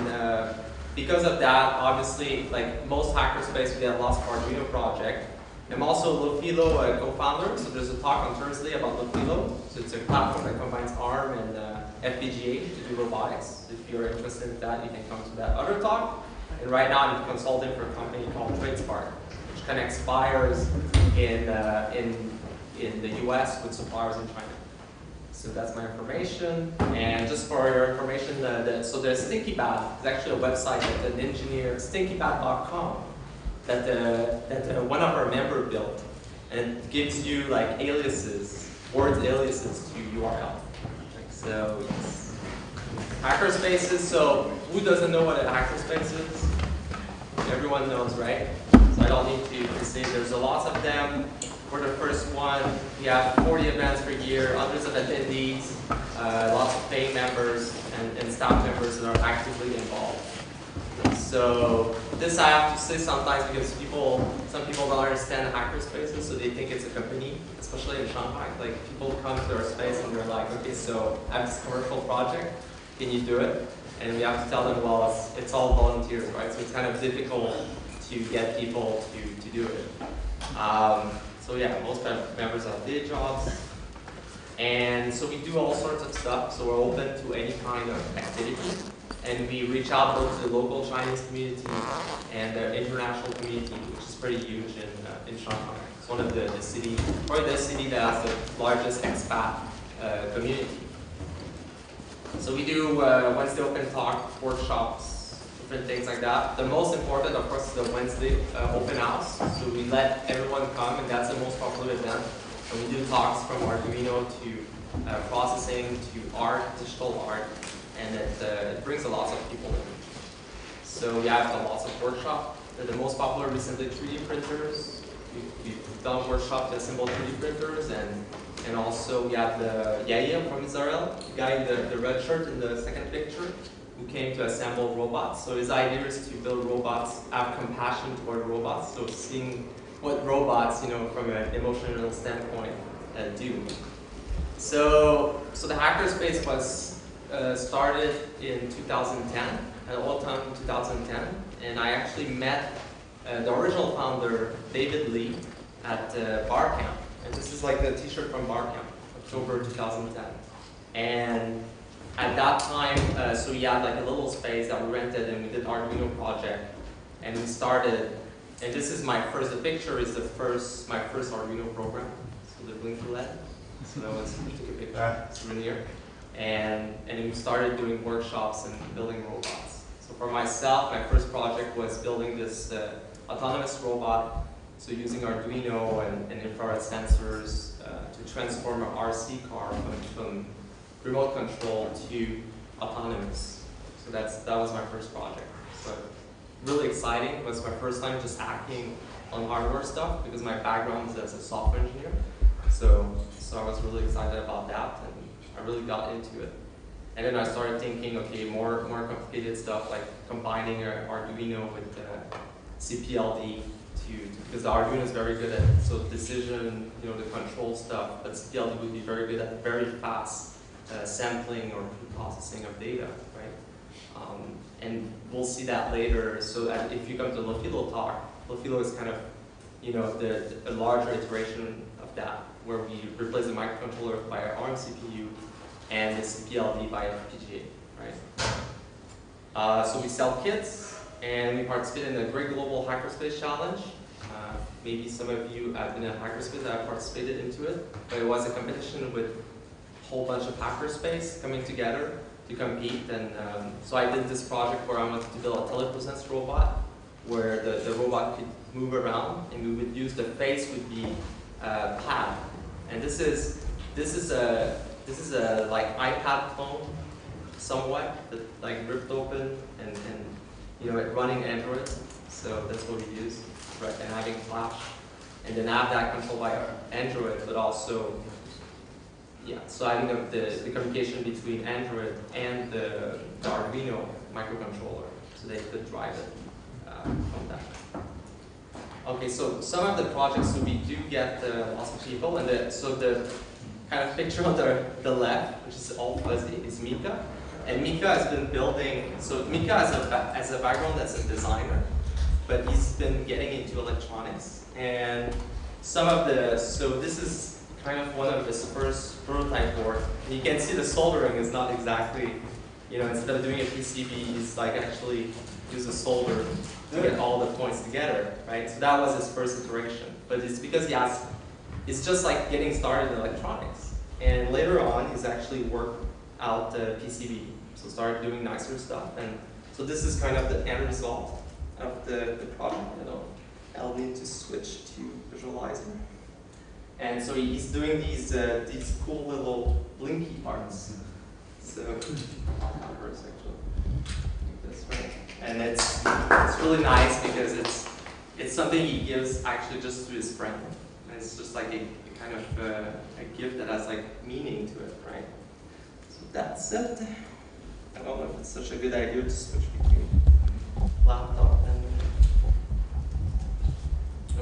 because of that, obviously, like most Hackerspace, we get lots of Arduino project. I'm also Lofilo, a co-founder, so there's a talk on Thursday about Lofilo. So it's a platform that combines ARM and FPGA to do robotics. If you're interested in that, you can come to that other talk. And right now, I'm consulting for a company called TradeSpark, which connects buyers in the US with suppliers in China. So that's my information. And just for your information, so the StinkyBat is actually a website that an engineer, stinkybat.com, that one of our members built. And it gives you like aliases, word aliases to URL. So it's hackerspaces. So who doesn't know what a hackerspace is? Everyone knows, right? So I don't need to say there's a lot of them. We're the first one. We have 40 events per year, hundreds of attendees, lots of paying members and staff members that are actively involved. So this I have to say sometimes because some people don't understand hackerspaces, so they think it's a company, especially in Shanghai. Like people come to our space and they're like, okay, so I have this commercial project, can you do it? And we have to tell them, well, it's all volunteers, right? So it's kind of difficult to get people to do it. So yeah, most members have day jobs. And so we do all sorts of stuff. So we're open to any kind of activity. And we reach out both to the local Chinese community and the international community, which is pretty huge in Shanghai. It's one of the city, probably the city that has the largest expat community. So we do Wednesday open talk, workshops, different things like that. The most important, of course, is the Wednesday open house. So we let everyone come, and that's the most popular event. And we do talks from Arduino to processing to art, digital art, and it brings a lot of people in. So we have lots of workshops. The most popular recently 3D printers. We've done workshops to assemble 3D printers, and also we have the Yaya from Israel, the guy in the red shirt in the second picture, who came to assemble robots. So his idea is to build robots, have compassion toward robots, so seeing what robots, from an emotional standpoint, do. So the hackerspace was started in 2010, at autumn 2010, and I actually met the original founder, David Lee, at Bar Camp. And this is like the t-shirt from Bar Camp, October 2010. And at that time, so we had like a little space that we rented, and we did Arduino project. And we started, and this is my first, the picture is my first Arduino program. So the blinker LED. So that was, we took a picture, souvenir. And we started doing workshops and building robots. So for myself, my first project was building this autonomous robot. So using Arduino and infrared sensors to transform an RC car from remote control to autonomous. So that was my first project. So really exciting. It was my first time just acting on hardware stuff because my background is as a software engineer. So So I was really excited about that, and I really got into it. And then I started thinking, okay, more complicated stuff like combining Arduino with CPLD because the Arduino is very good at decision, the control stuff, but CPLD would be very good at very fast sampling or processing of data, right? And we'll see that later. So if you come to LaFilo talk, LaFilo is kind of, a larger iteration of that, where we replace the microcontroller by our ARM CPU and the CPLD by FPGA, right? So we sell kits, and we participate in the Great Global Hackerspace Challenge. Maybe some of you have been in Hackerspace that have participated into it, but it was a competition with a whole bunch of hackerspace coming together to compete. And so I did this project where I wanted to build a telepresence robot, where the robot could move around, and we would use the face would be pad. And this is a like iPad clone, somewhat, that like ripped open and it running Android. So that's what we use, right? And having Flash, and then have that controlled by our Android, but also, so having the communication between Android and the Arduino microcontroller, so they could drive it from that. Okay, so some of the projects, so we do get lots of people, and so the kind of picture on the left, which is all fuzzy, is Mika. And Mika has been building, so Mika has a background as a designer, but he's been getting into electronics. And so this is kind of one of his first prototype work. And you can see the soldering is not exactly, instead of doing a PCB, he's like actually use a solder to get all the points together, right? So that was his first iteration. But it's because it's just like getting started in electronics. And later on, he's actually worked out the PCB. So started doing nicer stuff. And so this is kind of the end result of the project. I'll need to switch to visualizer. And so he's doing these cool little blinky parts. So numbers actually like this, right? And it's really nice because it's something he gives actually just to his friend. And it's just like a kind of a gift that has like meaning to it, right? So that's it. I don't know if it's such a good idea to switch between laptop and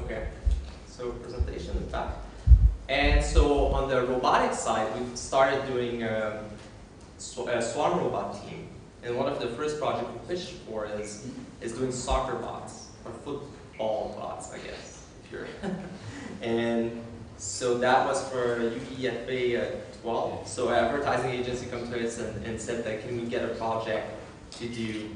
okay. So presentation is back. And so on the robotics side, we've started doing a swarm robot team. And one of the first projects we pitched for is doing soccer bots, or football bots, I guess, if you're. And so that was for UEFA 12. So an advertising agency come to us and said that can we get a project to do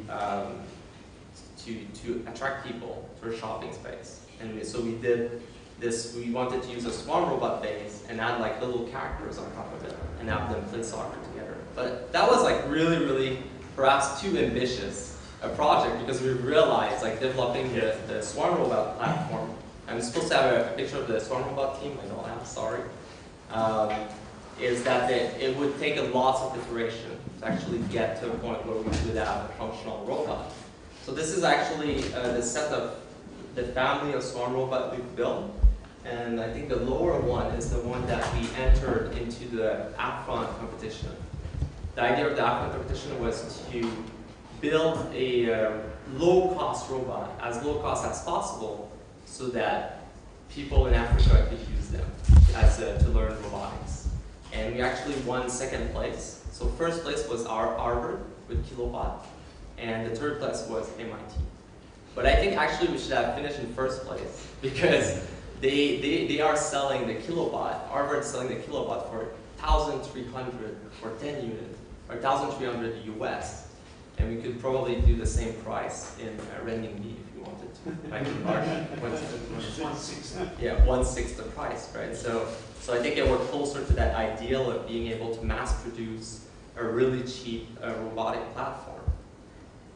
to attract people to a shopping space. And so we did this. We wanted to use a swarm robot base and add like little characters on top of it and have them play soccer together. But that was like really, really perhaps too ambitious a project because we realized like developing the swarm robot platform. I'm supposed to have a picture of the swarm robot team. I don't have, sorry. Is that it would take a lot of iteration to actually get to a point where we could have a functional robot. So this is actually the set of the family of swarm robot we've built. And I think the lower one is the one that we entered into the upfront competition. The idea of the upfront competition was to build a low-cost robot, as low cost as possible, so that people in Africa could use them as to learn robotics. And we actually won second place. So first place was Harvard with Kilobot, and the third place was MIT. But I think actually we should have finished in first place because they are selling the Kilobot, Harvard is selling the Kilobot for 1,300 for 10 units, or 1,300 US. And we could probably do the same price in renminbi if you wanted to. I can yeah, 1/6 the price, right? So I think we're closer to that ideal of being able to mass produce a really cheap robotic platform.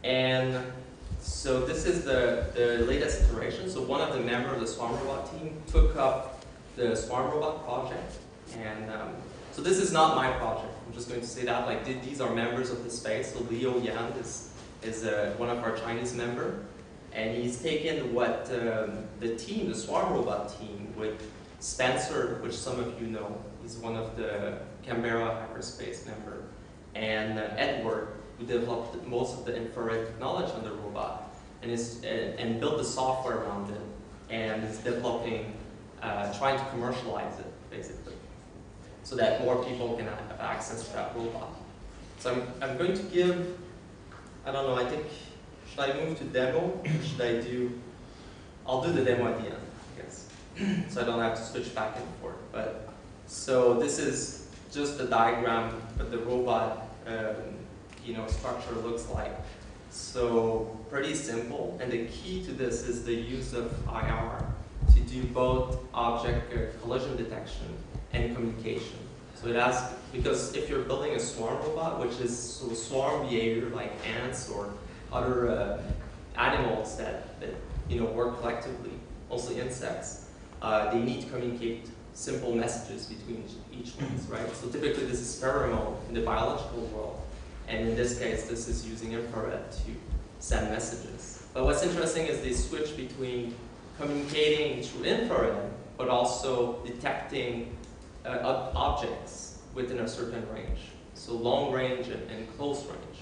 And so this is the latest iteration. So one of the members of the Swarm Robot team took up the Swarm Robot project. And so this is not my project. I'm just going to say that. Like these are members of the space. So Liu Yan is one of our Chinese members. And he's taken what the team, the Swarm Robot team, with Spencer, which some of you know, he's one of the Canberra Hyperspace member, and Edward, who developed most of the infrared technology on the robot, and built the software around it, and is developing, trying to commercialize it, basically, so that more people can have access to that robot. So I'm going to give, I don't know, I think, should I move to demo, or should I I'll do the demo at the end, I guess, so I don't have to switch back and forth. But, so this is just the diagram of the robot, structure looks like. So pretty simple, and the key to this is the use of IR to do both object collision detection and communication. So it asks, because if you're building a swarm robot, which is swarm behavior like ants or other animals that work collectively, mostly insects, they need to communicate simple messages between each one, right? So typically this is pheromone in the biological world, and in this case this is using infrared to send messages. But what's interesting is they switch between communicating through infrared, but also detecting objects within a certain range. So long range and close range.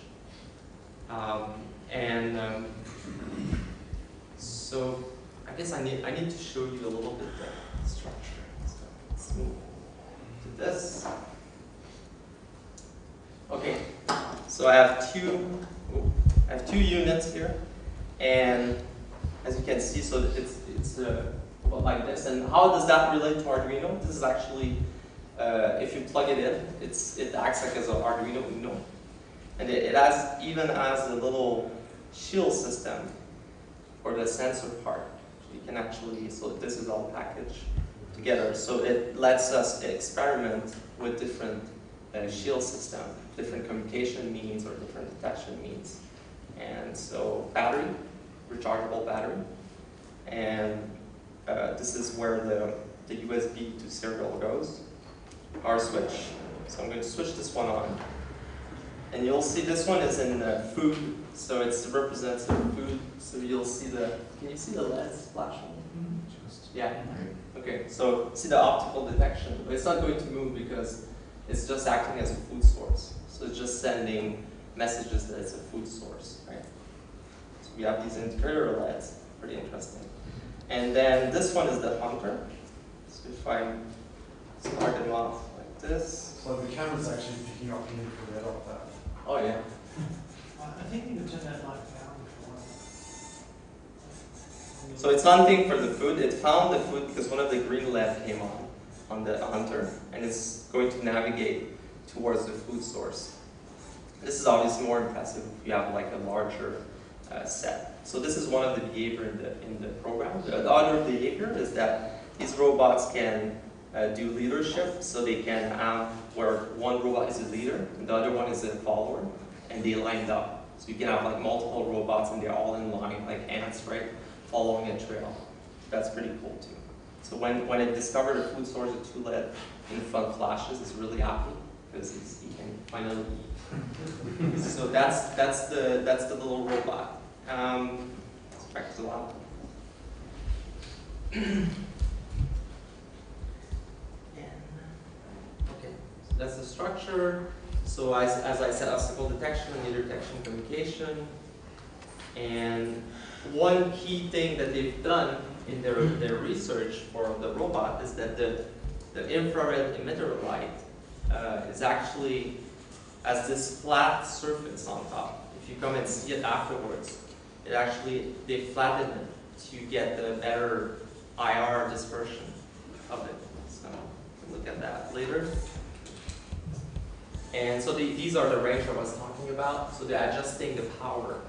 So I guess I need to show you a little bit the structure. So let's move to this. Okay, so I have two units here, and as you can see, so it's like this. And how does that relate to Arduino? This is actually, if you plug it in, it acts like as an Arduino Uno, and it even has a little shield system for the sensor part. You can actually, so this is all packaged together. So it lets us experiment with different shield system, different communication means or different detection means. And so battery, rechargeable battery, and this is where the USB to serial goes. Power switch. So I'm going to switch this one on. And you'll see this one is in food, so it represents the food. So you'll see can you see the LEDs flashing? Yeah. Okay, so see the optical detection. But it's not going to move because it's just acting as a food source. So it's just sending messages that it's a food source, right? So we have these interior LEDs, pretty interesting. And then this one is the hunter. So if I start them off like this. So the camera's actually picking up the infrared off that. Oh yeah. I think you could turn that light down if you want. So it's hunting for the food. It found the food because one of the green LED came on the hunter, and it's going to navigate towards the food source. This is obviously more impressive if you have like a larger set. So this is one of the behavior in the program. The other behavior is that these robots can do leadership, so they can have where one robot is a leader and the other one is a follower, and they lined up. So you can have like multiple robots and they're all in line, like ants, right, following a trail. That's pretty cool too. So when it discovered a food source, a 2 LED in front flashes, it's really happy because he can finally eat. So that's the little robot. Let's practice a lot. Okay, so that's the structure. So as I said, obstacle detection, leader detection, communication. And one key thing that they've done in their research for the robot is that the infrared emitter light is actually has this flat surface on top. If you come and see it afterwards, they flattened it to get the better IR dispersion of it. So we'll look at that later. And so these are the range I was talking about. So they're adjusting the power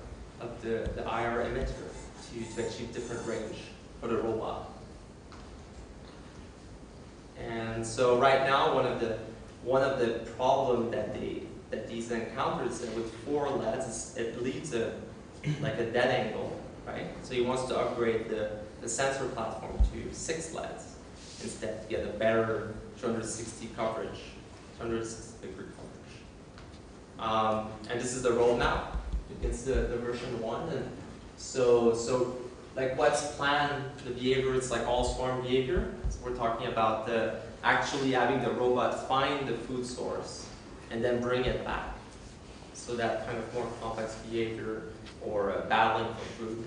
of the IR emitter to achieve different range for the robot. And so right now, one of the problem that these encounters is that with 4 LEDs, it leaves like a dead angle, right? So he wants to upgrade the sensor platform to 6 LEDs instead to get a better 260 coverage, 260 degree coverage. And this is the roadmap. It's the version 1, and so like what's planned, the behavior, it's like all swarm behavior. So we're talking about actually having the robot find the food source and then bring it back. So that kind of more complex behavior or battling for food.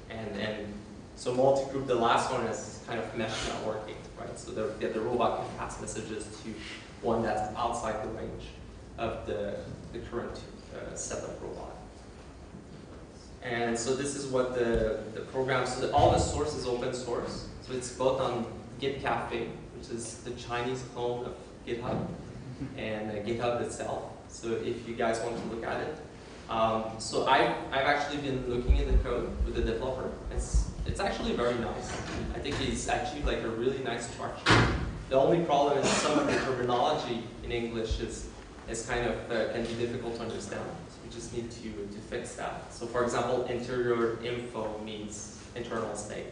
And so multi-group, the last one is kind of mesh networking, right? So the robot can pass messages to one that's outside the range of the current setup robot. And so this is what the program, so all the source is open source. So it's both on Git Cafe, which is the Chinese clone of GitHub, and GitHub itself. So if you guys want to look at it. So I've actually been looking in the code with the developer. It's actually very nice. I think it's actually like a really nice structure. The only problem is some of the terminology in English is kind of can be difficult to understand. So we just need to fix that. So for example, interior info means internal state,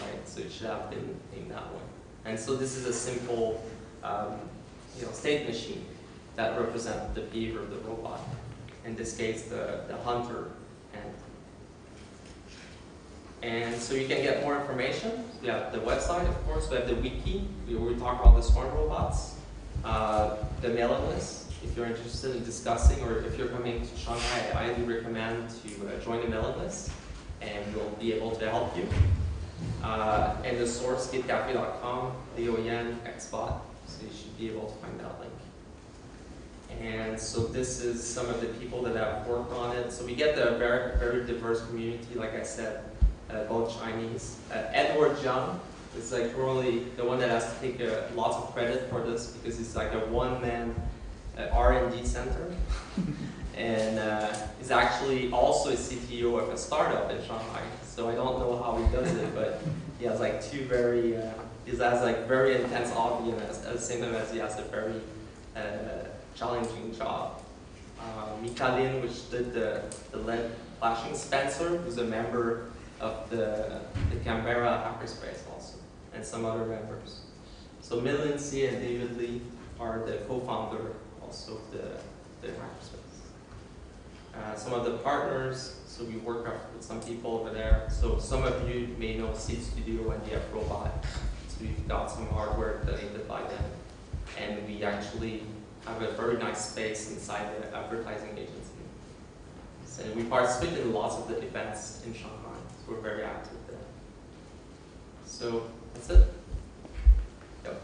right? So it should have been named that way. And so this is a simple state machine that represents the behavior of the robot. In this case, the hunter. And so you can get more information. We have the website, of course. We have the wiki, where we talk about the swarm robots. The mailing list, if you're interested in discussing, or if you're coming to Shanghai, I highly recommend to join the mailing list, and we'll be able to help you. And the source, gitcafe.com, Leoyen, Xbot, so you should be able to find that link. And so this is some of the people that have worked on it. So we get a very, very diverse community, like I said, both Chinese. Edward Zhang is like really the one that has to take lots of credit for this, because he's like a one-man R&D center. And he's actually also a CTO of a startup in Shanghai. So I don't know how he does it, but he has like he has like very intense hobby, and at the same time as he has a very challenging job. Mikalin, which did the LED flashing. Spencer, who's a member of the Canberra hackerspace also, and some other members. So Millen C and David Lee are the co-founder also of the hackerspace. Some of the partners, so we work with some people over there. So some of you may know Seed Studio and DF Robot. So we've got some hardware donated by them. And we actually have a very nice space inside the advertising agency. So we participate in lots of the events in Shanghai. So we're very active there. So that's it. Yep.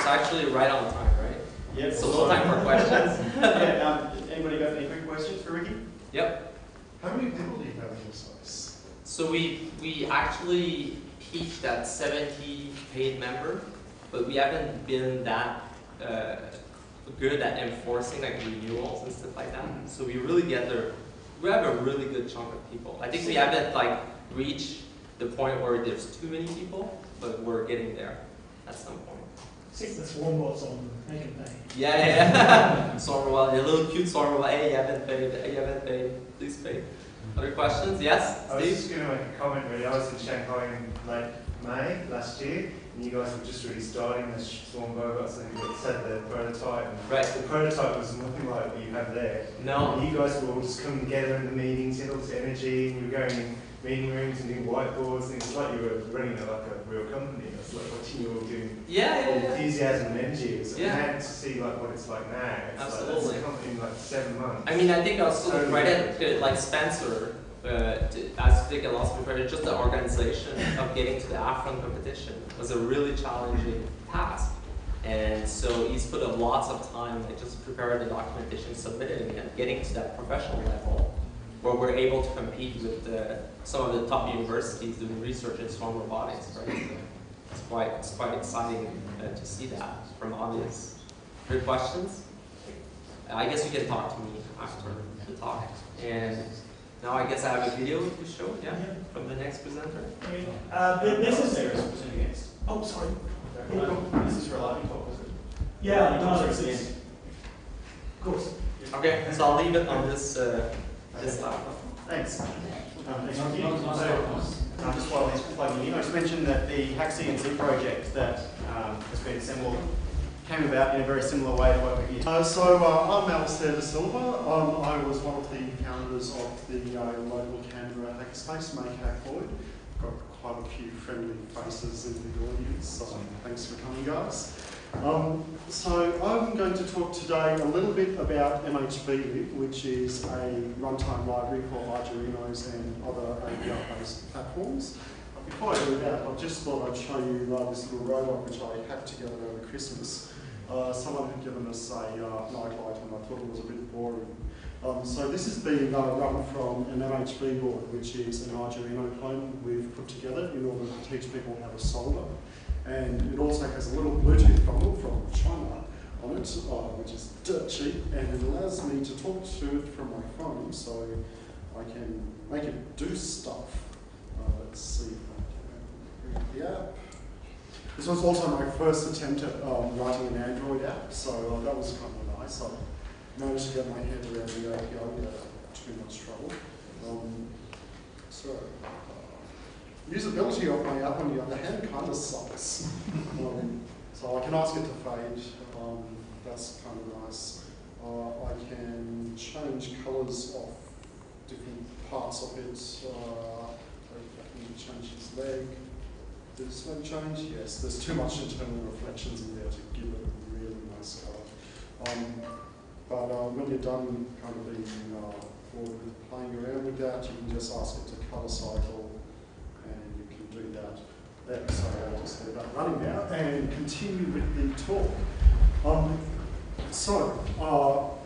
Actually right on time, right? Yep. So no time for questions. Yeah, anybody got any quick questions for Ricky? Yep. How many people do you have in your space? So we actually peaked at 70 paid members, but we haven't been that good at enforcing like renewals and stuff like that. So we really we have a really good chunk of people. I think we haven't like reached the point where there's too many people, but we're getting there at some point. See the swarm bots on Miniconf. Yeah. Swarm robot, a little cute swarm robot. Hey, you haven't paid. Please pay. Other questions? Yes? I was just going to make a comment really. I was in Shanghai in late May last year, and you guys were just really starting the swarm robots, and you said the prototype. And right. The prototype was nothing like what you have there. No. And you guys were all just coming together in the meetings, you had all this energy, and you were going in meeting rooms and doing whiteboards, and it was like you were running like a real company. It was like watching you all doing enthusiasm and energy. It was amazing to see like what it's like now. It's absolutely. Like, that's a company in like 7 months. I mean, I think also the credit, like Spencer, as to take a lot of credit, just the organization of getting to the Afron competition was a really challenging task. And so he's put a lots of time, like just preparing the documentation, submitting it, and getting to that professional level where we're able to compete with some of the top universities doing research in swarm robotics, right? So it's quite exciting to see that from obvious. Good questions? I guess you can talk to me after the talk. And now I guess I have a video to show, from the next presenter. This is presenting against. Oh, sorry. This is for a live talk, is it? Yeah, no, it's of course. Okay, so I'll leave it on this slide. Thanks. Just while he's plugging in, I just mentioned that the Hack CNC project that has been assembled came about in a very similar way to what we're here. I'm Alistair De Silva. I was one of the founders of the local Canberra hackerspace, Make Hack Void. Got quite a few friendly faces in the audience, so thanks for coming, guys. So I'm going to talk today a little bit about MHBlib, which is a runtime library for Arduinos and other API-based platforms. Before I do that, I just thought I'd show you this little robot which I hacked together over Christmas. Someone had given us a nightlight and I thought it was a bit boring. So this is being run from an MHB board, which is an Arduino clone we've put together in order to teach people how to solder. And it also has a little Bluetooth dongle from China on it, which is dirt cheap, and it allows me to talk to it from my phone, so I can make it do stuff. Let's see if I can bring the app. This was also my first attempt at writing an Android app, so that was kind of nice. I managed to get my head around the API without too much trouble. Usability of my app, on the other hand, kind of sucks. So I can ask it to fade. That's kind of nice. I can change colours of different parts of it. I can change its leg. Did this leg change? Yes, there's too much internal reflections in there to give it a really nice colour. But when you're done kind of being bored with playing around with that, you can just ask it to colour cycle. Do that there. So I'll just leave that running now and continue with the talk.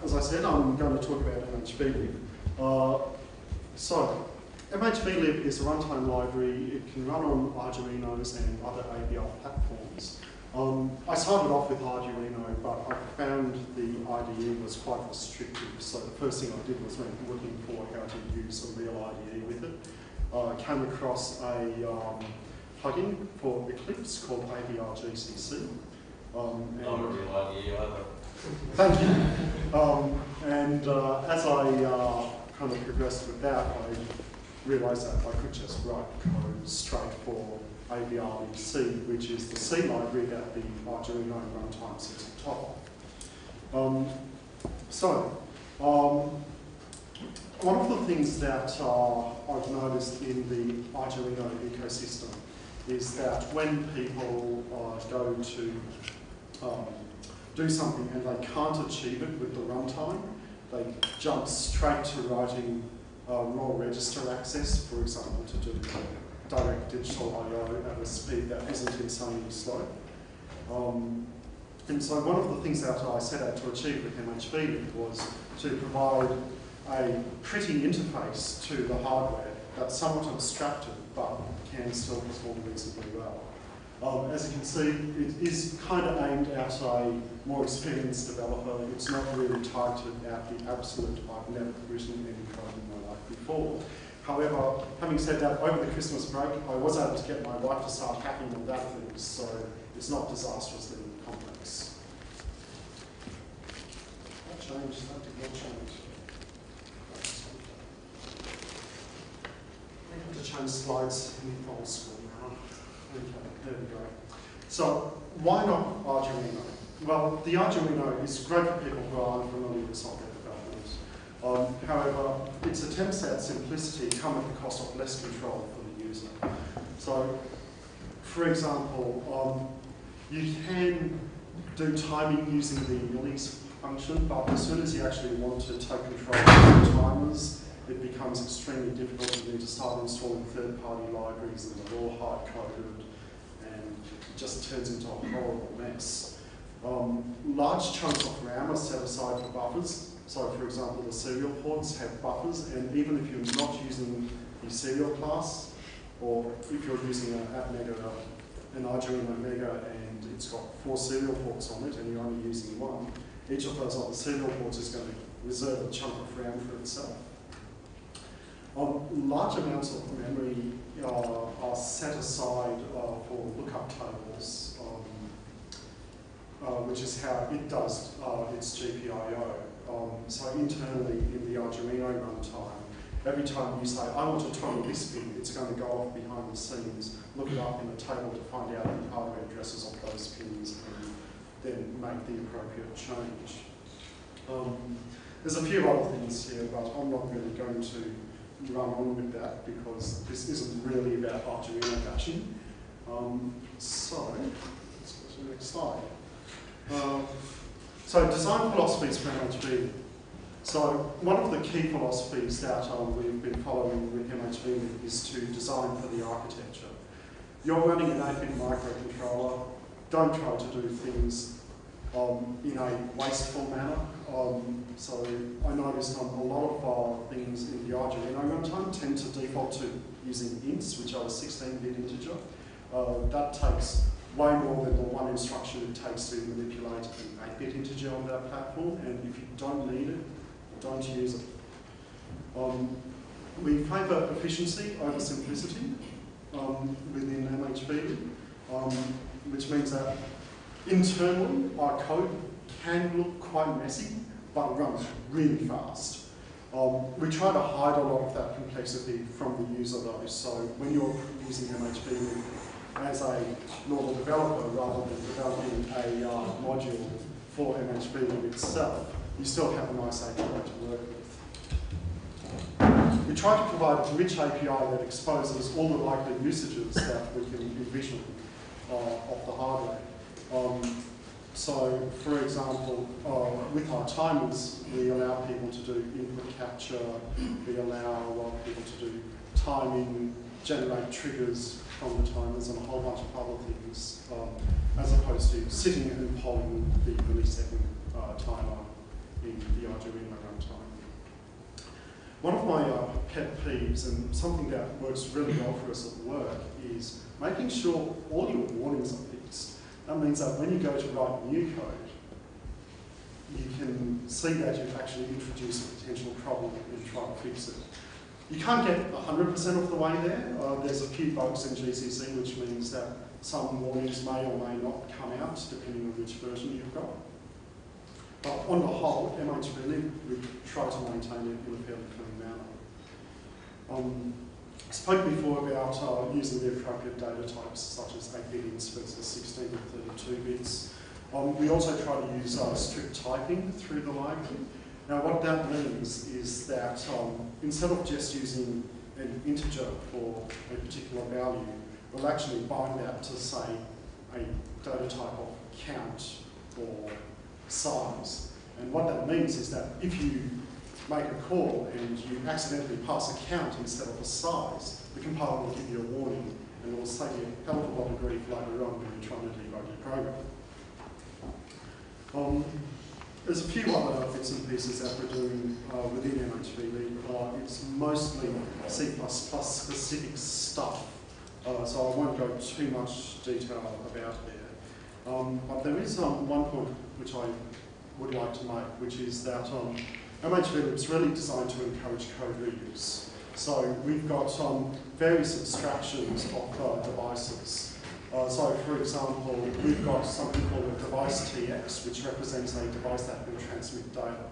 As I said, I'm going to talk about MHBlib. MHBlib is a runtime library. It can run on Arduinos and other API platforms. I started off with Arduino, but I found the IDE was quite restrictive. So the first thing I did was went looking for how to use a real IDE with it. I came across a plugin for Eclipse called AVRGCC. Not a real idea either. Thank you. As I kind of progressed with that, I realised that I could just write code straight for AVRC, which is the C library that the Arduino runtime sits on top of. One of the things that I've noticed in the Arduino ecosystem is that when people go to do something and they can't achieve it with the runtime, they jump straight to writing raw register access, for example, to do direct digital I/O at a speed that isn't insanely slow. And so one of the things that I set out to achieve with MHB was to provide a pretty interface to the hardware that's somewhat abstracted but can still perform reasonably well. As you can see, it is kind of aimed at a more experienced developer. It's not really targeted at the absolute, I've never written any code in my life before. However, having said that, over the Christmas break, I was able to get my wife to start hacking on that thing, so it's not disastrously complex. That changed, that did not change. I have to change slides in old school now. Okay, there we go. So, why not Arduino? Well, the Arduino is great for people who are unfamiliar with software development. However, its attempts at simplicity come at the cost of less control for the user. So, for example, you can do timing using the release function, but as soon as you actually want to take control of the timers, it becomes extremely difficult. You need to start installing third-party libraries and they're all hard-coded, and it just turns into a horrible mess. Large chunks of RAM are set aside for buffers. So, for example, the serial ports have buffers, and even if you're not using the serial class, or if you're using an Arduino Mega, and it's got 4 serial ports on it, and you're only using one, each of those other serial ports is going to reserve a chunk of RAM for itself. Large amounts of memory are set aside for lookup tables, which is how it does its GPIO. So internally in the Arduino runtime, every time you say, I want to toggle this pin, it's going to go off behind the scenes, look it up in the table to find out the hardware addresses of those pins, and then make the appropriate change. There's a few other things here, but I'm not really going to run on with that because this isn't really about Arduino batching. So, let's go to the next slide. So design philosophies for MHB. So one of the key philosophies that we've been following with MHB is to design for the architecture. You're running an 8-bit microcontroller. Don't try to do things in a wasteful manner. So I noticed a lot of things in the Arduino runtime tend to default to using ints, which are a 16-bit integer. That takes way more than the one instruction it takes to manipulate an 8-bit integer on that platform, and if you don't need it, don't use it. We favour efficiency over simplicity within MHB, which means that internally our code can look quite messy, but it runs really fast. We try to hide a lot of that complexity from the user though, so when you're using MHB as a normal developer rather than developing a module for MHB itself, you still have a nice API to work with. We try to provide a rich API that exposes all the likely usages that we can envision of the hardware. So, for example, with our timers, we allow people to do input capture, we allow people to do timing, generate triggers from the timers, and a whole bunch of other things, as opposed to sitting and polling the millisecond timer in the Arduino runtime. One of my pet peeves, and something that works really well for us at work, is making sure all your warnings are fixed. That means that when you go to write new code, you can see that you've actually introduced a potential problem and try to fix it. You can't get 100% of the way there. There's a few bugs in GCC, which means that some warnings may or may not come out, depending on which version you've got. But on the whole, MHB, we try to maintain it in a fairly clean manner. I spoke before about using the appropriate data types, such as 8-bit ints versus 16 and 32 bits. We also try to use strict typing through the library. Now what that means is that instead of just using an integer for a particular value, we'll actually bind that to, say, a data type of count or size. And what that means is that if you make a call and you accidentally pass a count instead of a size, the compiler will give you a warning, and it will save you a hell of a lot of grief later on when you're trying to debug your program. There's a few other bits and pieces that we're doing within MHB. It's mostly C++ specific stuff, so I won't go too much detail about there. But there is one point which I would like to make, which is that MHB is really designed to encourage code reuse. So we've got various abstractions of devices. So for example, we've got something called a device TX, which represents a device that can transmit data.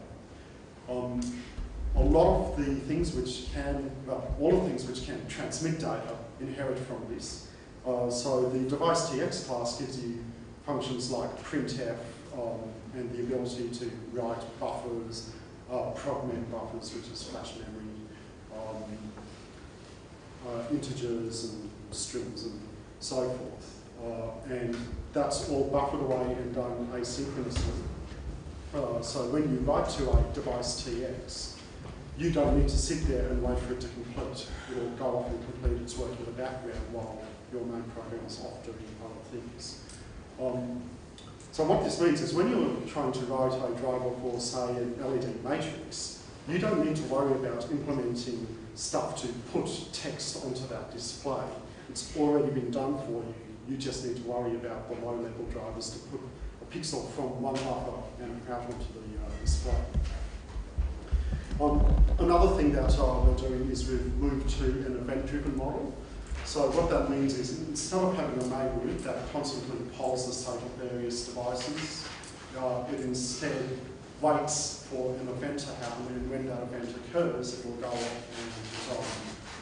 A lot of the things which can, well, all of the things which can transmit data inherit from this. So the device TX class gives you functions like printf and the ability to write buffers, progment buffers, which is flash memory, integers and strings and so forth. And that's all buffered away and done asynchronously. So when you write to a device TX, you don't need to sit there and wait for it to complete. It will go off and complete its work in the background while your main program is off doing other things. So what this means is when you're trying to write a driver for, say, an LED matrix, you don't need to worry about implementing stuff to put text onto that display. It's already been done for you. You just need to worry about the low-level drivers to put a pixel from one buffer and out onto the display. Another thing that we're doing is we've moved to an event-driven model. So what that means is instead of having a main root that constantly polls the state of various devices, it instead waits for an event to happen, and when that event occurs, it will go off and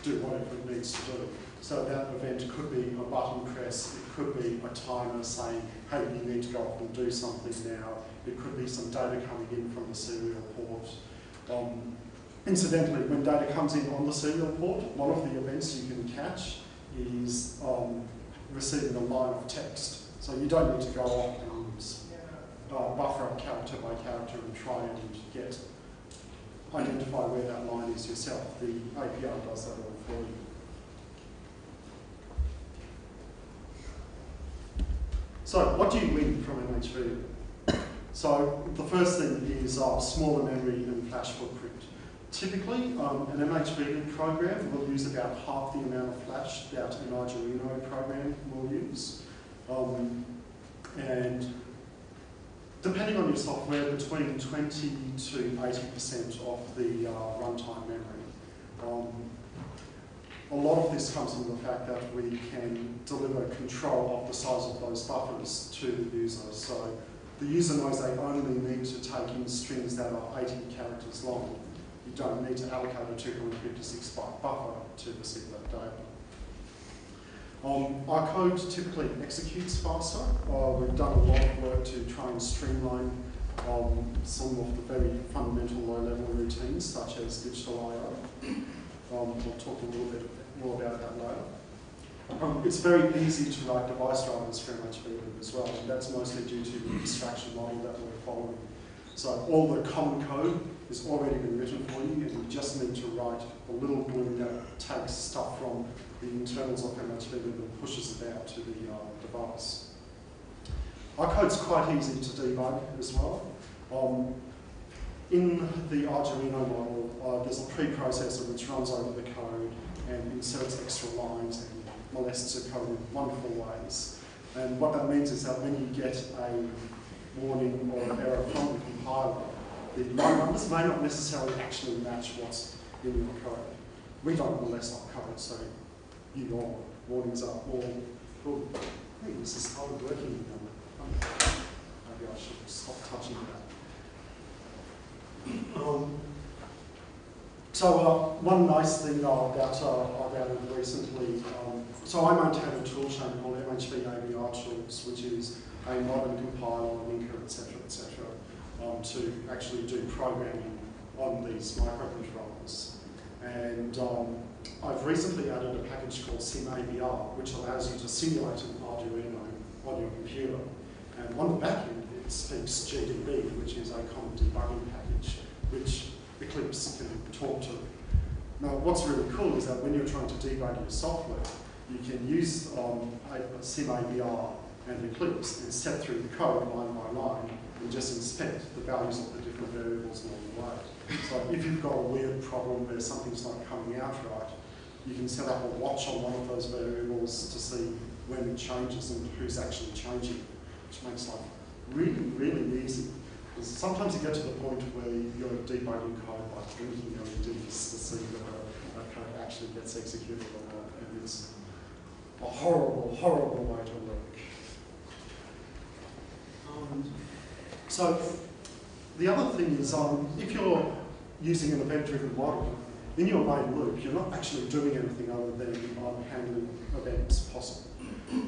do whatever it needs to do. So that event could be a button press, it could be a timer saying, hey, you need to go off and do something now. It could be some data coming in from the serial port. Incidentally, when data comes in on the serial port, one of the events you can catch is receiving a line of text. So you don't need to go off and buffer up character by character and try and identify where that line is yourself. The API does that all for you. So what do you win from MHV? So the first thing is smaller memory and flash footprint. Typically, an MHV program will use about half the amount of flash that an Arduino program will use. And depending on your software, between 20 to 80% of the runtime memory. A lot of this comes from the fact that we can deliver control of the size of those buffers to the user. So the user knows they only need to take in strings that are 80 characters long. You don't need to allocate a 256 byte buffer to receive that data. Our code typically executes faster. We've done a lot of work to try and streamline some of the very fundamental low-level routines, such as digital I/O. We'll talk a little bit more about that later. It's very easy to write device drivers for MHV as well, and that's mostly due to the abstraction model that we're following. So all the common code has already been written for you, and you just need to write a little glue that takes stuff from the internals of MHV and pushes it out to the device. Our code's quite easy to debug as well. In the Arduino model, there's a preprocessor which runs over the code and inserts extra lines and molests the code in wonderful ways. And what that means is that when you get a warning or an error from the compiler, the line numbers may not necessarily actually match what's in your code. We don't molest our code, so your warnings are all good. Hey, this is hard working. Maybe I should stop touching that. One nice thing that I've added recently, so I maintain a tool chain called MHV ABR Tools, which is a modern compiler, linker, etc., to actually do programming on these microcontrollers. And I've recently added a package called SimABR, which allows you to simulate an Arduino on your computer. And on the back end, it speaks GDB, which is a common debugging package, which Eclipse can talk to. Now, what's really cool is that when you're trying to debug your software, you can use SimABR and Eclipse and step through the code line by line and just inspect the values of the different variables along the way. So if you've got a weird problem where something's not coming out right, you can set up a watch on one of those variables to see when it changes and who's actually changing, which makes life really, really easy. Because sometimes you get to the point where you're debugging code by blinking LEDs to see whether a code actually gets executed or not, and it's a horrible, horrible way to work. So the other thing is, if you're using an event-driven model, in your main loop, you're not actually doing anything other than handling events possible.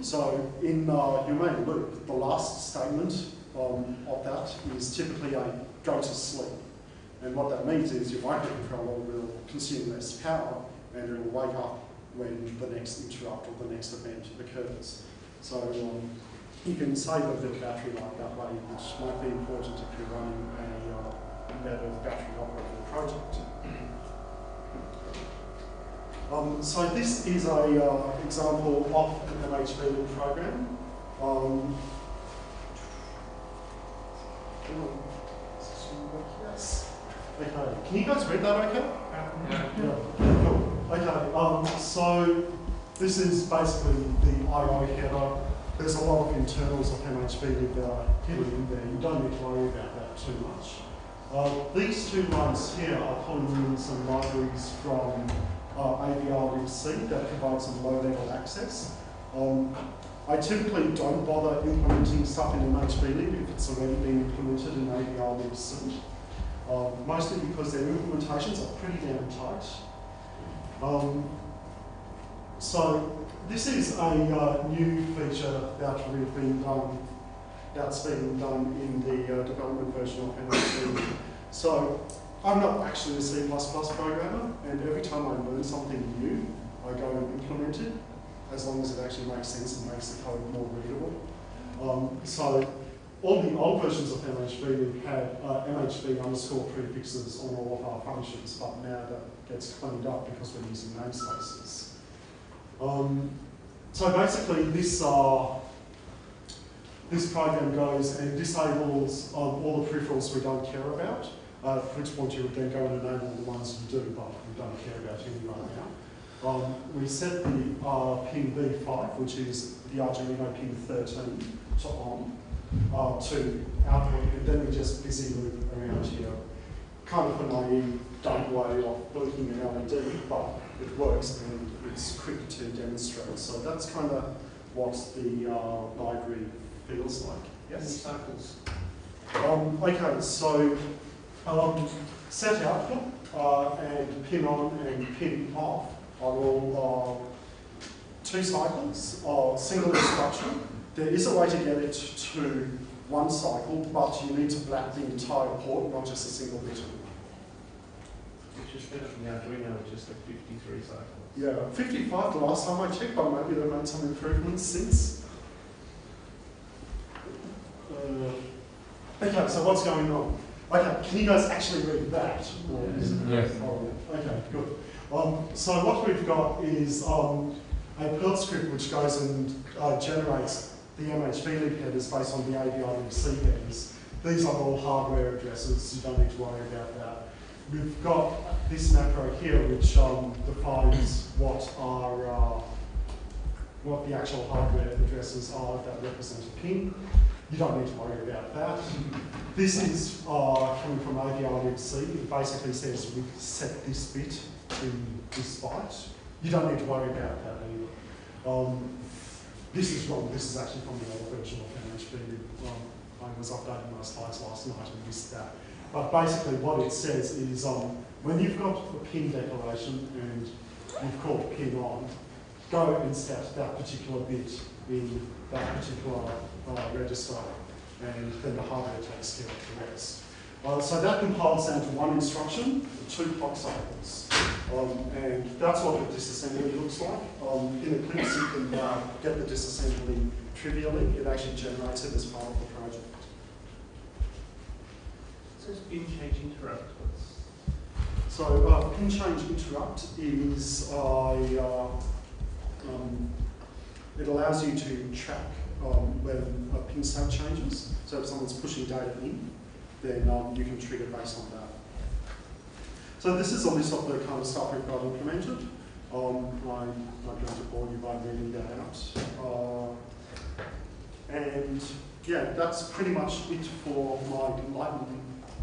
So in your main loop, the last statement of that is typically a go to sleep. And what that means is your microcontroller will consume less power and it will wake up when the next interrupt or the next event occurs. So you can save a bit of battery like that way, which might be important if you're running a embedded battery operated project. So this is a example of an MHV program. Yes. Okay. Can you guys read that okay? Yeah. Cool. Okay. So this is basically the I/O header. There's a lot of internals of MHV hidden in there. You don't need to worry about that too much. These two lines here are pulling in some libraries from ABR-libc that provide some low-level access. I typically don't bother implementing stuff in MHV if it's already been implemented in ABR-libc, mostly because their implementations are pretty damn tight. So this is a new feature that's being done in the development version of MHP. So I'm not actually a C++ programmer, and every time I learn something new, I go and implement it, as long as it actually makes sense and makes the code more readable. So all the old versions of MHP had MHP underscore prefixes on all of our functions, but now that gets cleaned up because we're using namespaces. So basically this program goes and disables all the peripherals we don't care about, at which point you would then go and enable the ones you do, but we don't care about any right now. We set the pin B5, which is the Arduino pin 13, to on, to output, and then we just busy loop around here. Kind of a naive, dumb way of blinking an LED, but it works and it's quick to demonstrate. So that's kind of what the library feels like. Yes? Cycles. Okay, so set output and pin on and pin off are all 2 cycles, single instruction. There is a way to get it to 1 cycle, but you need to black the entire port, not just a single bit. Which is better from the Arduino, just at 53 cycles. Yeah, 55 the last time I checked, but maybe they've made some improvements since. Okay, so what's going on? Okay, can you guys actually read that? Yes. Okay, good. So what we've got is a Perl script which goes and generates the MHP lib headers based on the AVI-libc headers. These are all hardware addresses, you don't need to worry about that. We've got this macro here which defines what the actual hardware addresses are that represent a pin. You don't need to worry about that. This is coming from AVI-libc. It basically says we set this bit to this byte. You don't need to worry about that either. This is wrong. This is actually from the old version of MHP. I was updating my slides last night and missed that. But basically what it says is when you've got a pin declaration and you've called pin on, go and set that particular bit in that particular register, and then the hardware takes care of the rest. So that compiles down to 1 instruction, 2 clock cycles. And that's what the disassembly looks like. In Eclipse you can get the disassembly trivially. It actually generates it as part of the project. So it's pin change interrupt. So pin change interrupt is it allows you to track when a pin state changes. So if someone's pushing data in, then you can trigger based on that. So this is a list of the kind of stuff we've got implemented. I'm not going to bore you by reading that out. And yeah, that's pretty much it for my lightning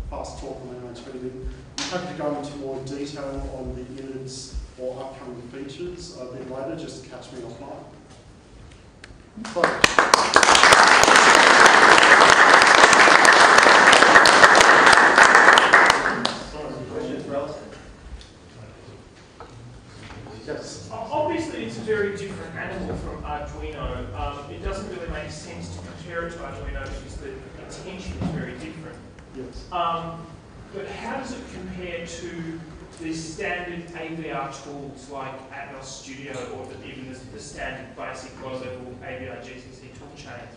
fast talk on MHP. I'm happy to go into more detail on the innards or upcoming features a bit later, just to catch me offline. Yes. Obviously, it's a very different animal from Arduino. It doesn't really make sense to compare it to Arduino because the intention is very different. Yes. But how does it compare to the standard AVR tools like Atmos Studio or even the standard basic low-level AVR GCC toolchain?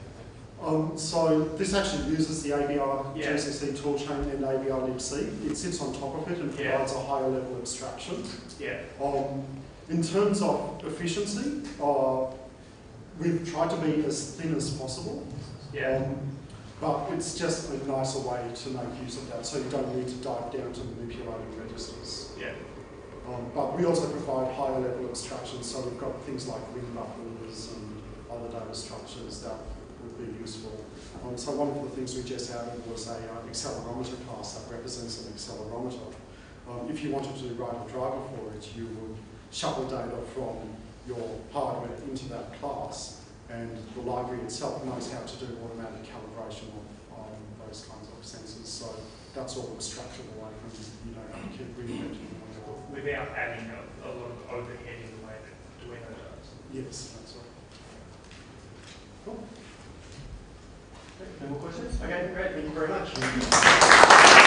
So this actually uses the AVR GCC toolchain and AVI-libc. It sits on top of it and provides a higher level abstraction. Yeah. In terms of efficiency, we've tried to be as thin as possible. Yeah. But it's just a nicer way to make use of that, so you don't need to dive down to manipulating registers. Yeah. But we also provide higher level abstractions, so we've got things like ring buffers and other data structures that would be useful. So one of the things we just added was an accelerometer class that represents an accelerometer. If you wanted to write a driver for it, you would shuttle data from your hardware into that class, and the library itself knows how to do automatic calibration of those kinds of sensors. So that's all abstracted away from, you know, keep reinventing the wheel. Without adding a lot of overhead in the way that Arduino does. Yes, that's right. Cool. Okay, no more questions? Okay, great. Thank you very much.